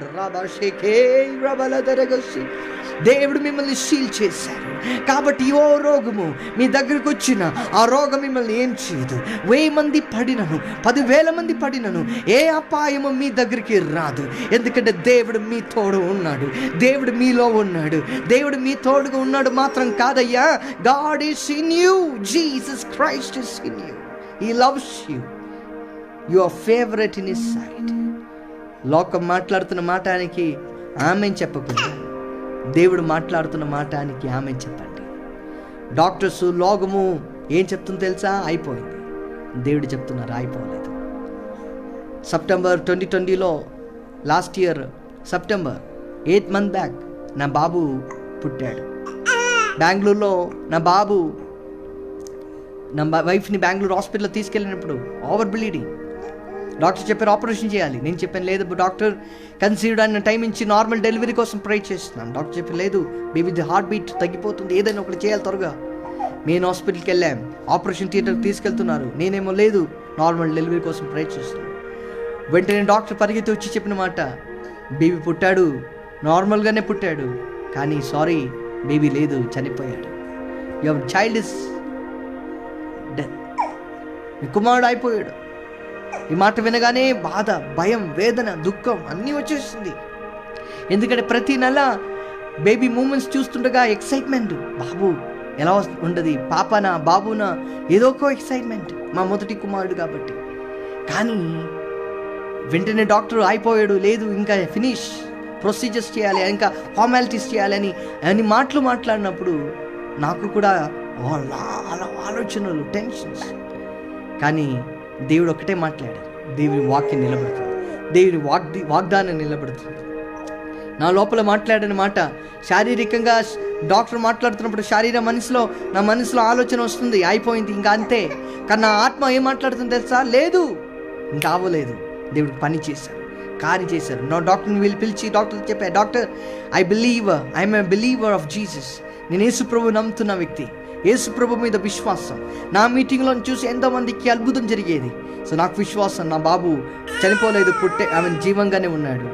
[SPEAKER 1] దేవుడు మిమ్మల్ని seal చేశారు. కాబట్టి ఓ రోగము మీ దగ్గరకు వచ్చిన ఆ రోగం మిమ్మల్ని ఏం చేయదు. 1000 మంది పడినను, 10,000 మంది పడినను ఏ అపాయము మీ దగ్గరికి రాదు. ఎందుకంటే దేవుడు మీ తోడు ఉన్నాడు, దేవుడు మీలో ఉన్నాడు. దేవుడు మీ తోడుగా ఉన్నాడు మాత్రం కాదయ్యా, God is in you, Jesus Christ is in you, he loves you, you are favourite in his sight. లోకం మాట్లాడుతున్న మాటానికి ఆమె చెప్పకుండా దేవుడు మాట్లాడుతున్న మాటానికి ఆమె చెప్పండి. డాక్టర్స్ లోగము ఏం చెప్తుందో తెలుసా? అయిపోయింది. దేవుడు చెప్తున్నారు అయిపోలేదు. సెప్టెంబర్ 2020లో last year September 8 months back నా బాబు పుట్టాడు. బెంగళూరులో నా వైఫ్ని బెంగళూరు హాస్పిటల్లో తీసుకెళ్ళినప్పుడు ఓవర్ బ్లీడింగ్. డాక్టర్ చెప్పారు ఆపరేషన్ చేయాలి. నేను చెప్పాను లేదు డాక్టర్, కన్సీవ్డ్ అయిన టైం నుంచి నార్మల్ డెలివరీ కోసం ట్రై చేస్తున్నాను. డాక్టర్ చెప్పారు లేదు బేబీ హార్ట్ బీట్ తగ్గిపోతుంది, ఏదైనా ఒకటి చేయాలి త్వరగా. నేను హాస్పిటల్కి వెళ్ళాం, ఆపరేషన్ థియేటర్కి తీసుకెళ్తున్నారు. నేనేమో లేదు నార్మల్ డెలివరీ కోసం ట్రై చేస్తున్నాను. వెంటనే డాక్టర్ పరిగెత్తి వచ్చి చెప్పిన మాట, బేబీ పుట్టాడు, నార్మల్గానే పుట్టాడు, కానీ సారీ బేబీ లేదు, చనిపోయాడు. యువర్ చైల్డ్ ఇస్ డెత్, మీ కుమారుడు అయిపోయాడు. ఈ మాట వినగానే బాధ, భయం, వేదన, దుఃఖం అన్నీ వచ్చేస్తుంది. ఎందుకంటే ప్రతి నెల బేబీ మూమెంట్స్ చూస్తుండగా ఎక్సైట్మెంట్, బాబు ఎలా ఉండదు, పాపనా బాబునా, ఏదో ఒక ఎక్సైట్మెంట్, మా మొదటి కుమారుడు కాబట్టి. కానీ వెంటనే డాక్టర్ అయిపోయాడు, లేదు ఇంకా ఫినిష్, ప్రొసీజర్స్ చేయాలి, ఇంకా ఫార్మాలిటీస్ చేయాలని అన్ని మాటలు మాట్లాడినప్పుడు నాకు కూడా ఆలోచనలు, టెన్షన్స్. కానీ దేవుడు ఒకటే మాట్లాడారు, దేవుని వాక్యం నిలబడుతుంది, దేవుని వాగ్దానం నిలబడుతుంది. నా లోపల మాట్లాడిన మాట శారీరకంగా డాక్టర్ మాట్లాడుతున్నప్పుడు నా మనసులో ఆలోచన వస్తుంది, అయిపోయింది ఇంకా అంతే. కానీ నా ఆత్మ ఏం మాట్లాడుతుంది తెలుసా? లేదు ఇంకా అవ్వలేదు. దేవుడు పని చేశారు, కార్యం చేశారు. నా డాక్టర్ని వీళ్ళు పిలిచి డాక్టర్ చెప్పారు, doctor I'm a believer of Jesus, నేను యేసు ప్రభు నమ్ముతున్న వ్యక్తి, యేసు ప్రభు మీద విశ్వాసం. నా మీటింగ్లో చూసి ఎంతోమందికి అద్భుతం జరిగేది. సో నాకు విశ్వాసం, నా బాబు చనిపోలేదు, జీవంగానే ఉన్నాడు.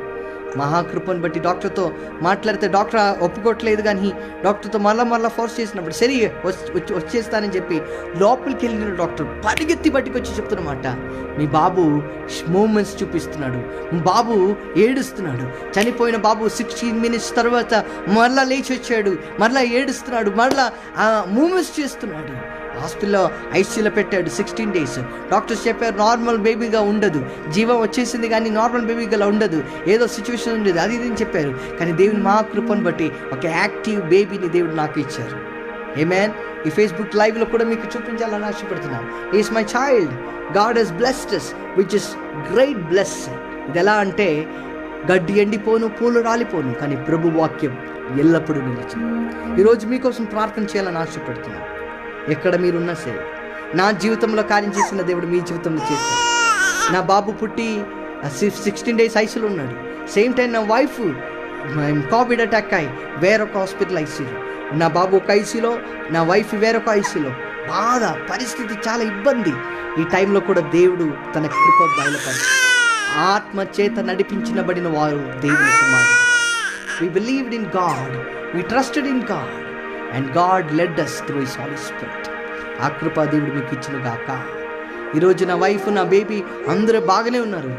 [SPEAKER 1] మహాకృపను బట్టి డాక్టర్తో మాట్లాడితే డాక్టర్ ఒప్పుకోవట్లేదు. కానీ డాక్టర్తో మళ్ళా ఫోర్స్ చేసినప్పుడు సరే వచ్చేస్తానని చెప్పి లోపలికి వెళ్ళిన డాక్టర్ పరిగెత్తి బట్టికి వచ్చి చెప్తున్నమాట, మీ బాబు మూమెంట్స్ చూపిస్తున్నాడు, బాబు ఏడుస్తున్నాడు, చనిపోయిన బాబు 16 minutes తర్వాత మళ్ళా లేచి వచ్చాడు, మళ్ళా ఏడుస్తున్నాడు, మళ్ళా మూమెంట్స్ చేస్తున్నాడు. హాస్పిటల్లో ఐసీయూలో పెట్టాడు 16 days. డాక్టర్స్ చెప్పారు నార్మల్ బేబీగా ఉండదు, జీవం వచ్చేసింది కానీ నార్మల్ బేబీగా ఉండదు, ఏదో సిచ్యువేషన్ ఉండేది, అది ఇది అని చెప్పారు. కానీ దేవుని మా కృపను బట్టి ఒక యాక్టివ్ బేబీని దేవుడు నాకు ఇచ్చారు. ఆమేన్. ఈ ఫేస్బుక్ లైవ్లో కూడా మీకు చూపించాలని ఆశపడుతున్నాను. Is my child, God has blessed us which is great blessing. ఇది ఎలా అంటే గడ్డి ఎండిపోను, పూలు రాలిపోను, కానీ ప్రభు వాక్యం ఎల్లప్పుడూ నిలిచి. ఈరోజు మీకోసం ప్రార్థన చేయాలని ఆశపడుతున్నాను. ఎక్కడ మీరున్నా సరే, నా జీవితంలో కార్యం చేసిన దేవుడు మీ జీవితంలో చేశారు. నా బాబు పుట్టి 16 days ఐసీలో ఉన్నాడు. సేమ్ టైం నా వైఫ్ కోవిడ్ అటాక్ అయ్యి వేరొక హాస్పిటల్ ఐసీలో, నా బాబు ఒక ఐసీలో, నా వైఫ్ వేరొక ఐసీలో. బాధ, పరిస్థితి చాలా ఇబ్బంది. ఈ టైంలో కూడా దేవుడు తన కృప బయలుపరి ఆత్మ చేత నడిపించబడిన వారు దేవుని కుమారుడు. We believed in God, we trusted in God, and God led us through His Holy Spirit. ఆ కృప దేవుడు మీకు ఇచ్చిన గాక. ఈరోజు నా వైఫ్, నా బేబీ అందరూ బాగానే ఉన్నారు,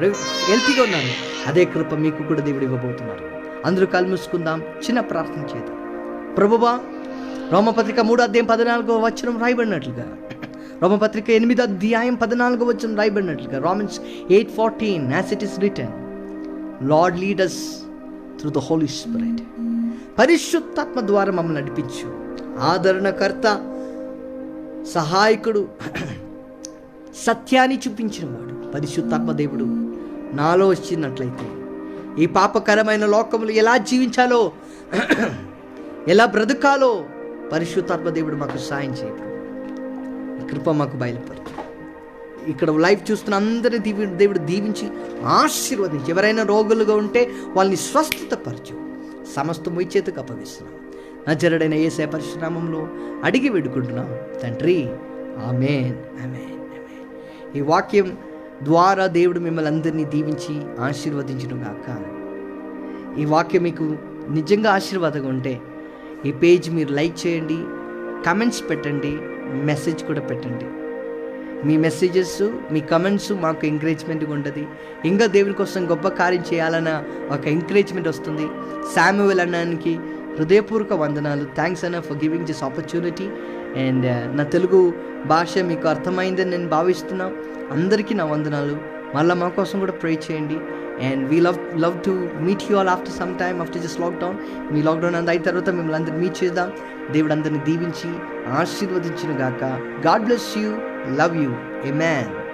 [SPEAKER 1] హెల్తీగా ఉన్నారు. అదే కృప మీకు కూడా దేవుడు ఇవ్వబోతున్నారు. అందరూ కళ్ళు మూసుకుందాం, చిన్న ప్రార్థన చేద్దాం. ప్రభువా, రోమపత్రిక 3:14 రాయబడినట్లుగా, రోమపత్రిక 8:14 రాయబడినట్లుగా, Romans 8:14, as it is written, Lord lead us through the Holy Spirit. పరిశుద్ధాత్మ ద్వారా మమ్మల్ని నడిపించు. ఆదరణకర్త, సహాయకుడు, సత్యాన్ని చూపించిన వాడు పరిశుద్ధాత్మ దేవుడు నాలో వచ్చినట్లయితే ఈ పాపకరమైన లోకములు ఎలా జీవించాలో, ఎలా బ్రతకాలో పరిశుద్ధాత్మ దేవుడు మాకు సాయం చేయడు. ఈ కృప మాకు బయలుపరచు. ఇక్కడ లైవ్ చూస్తున్న అందరినీ దేవుడు దీవించి ఆశీర్వదించి, ఎవరైనా రోగులుగా ఉంటే వాళ్ళని స్వస్థతపరచు. సమస్తం మీ చేతికి అప్పగిస్తున్నాం. నజరుడైన యేసయ్య పరిశుద్ధ నామములో అడిగి వేడుకుంటున్నాం తండ్రి, ఆమేన్, ఆమేన్, ఆమేన్. ఈ వాక్యం ద్వారా దేవుడు మిమ్మల్ని అందరినీ దీవించి ఆశీర్వదించును గాక. ఈ వాక్యం మీకు నిజంగా ఆశీర్వాదంగా ఉంటే ఈ పేజ్ మీరు లైక్ చేయండి, కమెంట్స్ పెట్టండి, మెసేజ్ కూడా పెట్టండి. మీ మెసేజెస్, మీ కమెంట్స్ మాకు ఎంకరేజ్మెంట్గా ఉంటుంది. ఇంకా దేవుని కోసం గొప్ప కార్యం చేయాలన్న ఒక ఎంకరేజ్మెంట్ వస్తుంది. శామ్యువల్ అన్నానికి హృదయపూర్వక వందనాలు. థ్యాంక్స్ అన్న for giving this opportunity. And నా తెలుగు భాష మీకు అర్థమైందని నేను భావిస్తున్నా. అందరికీ నా వందనాలు. మళ్ళీ మా కోసం కూడా ప్రే చేయండి. And we love to meet you all after some time, after this lockdown. Me lockdown అంతా అయిన తర్వాత మిమ్మల్ని అందరినీ మీట్ చేద్దాం. దేవుడు అందరిని దీవించి ఆశీర్వదించును గాక. God bless you. Love you. Amen.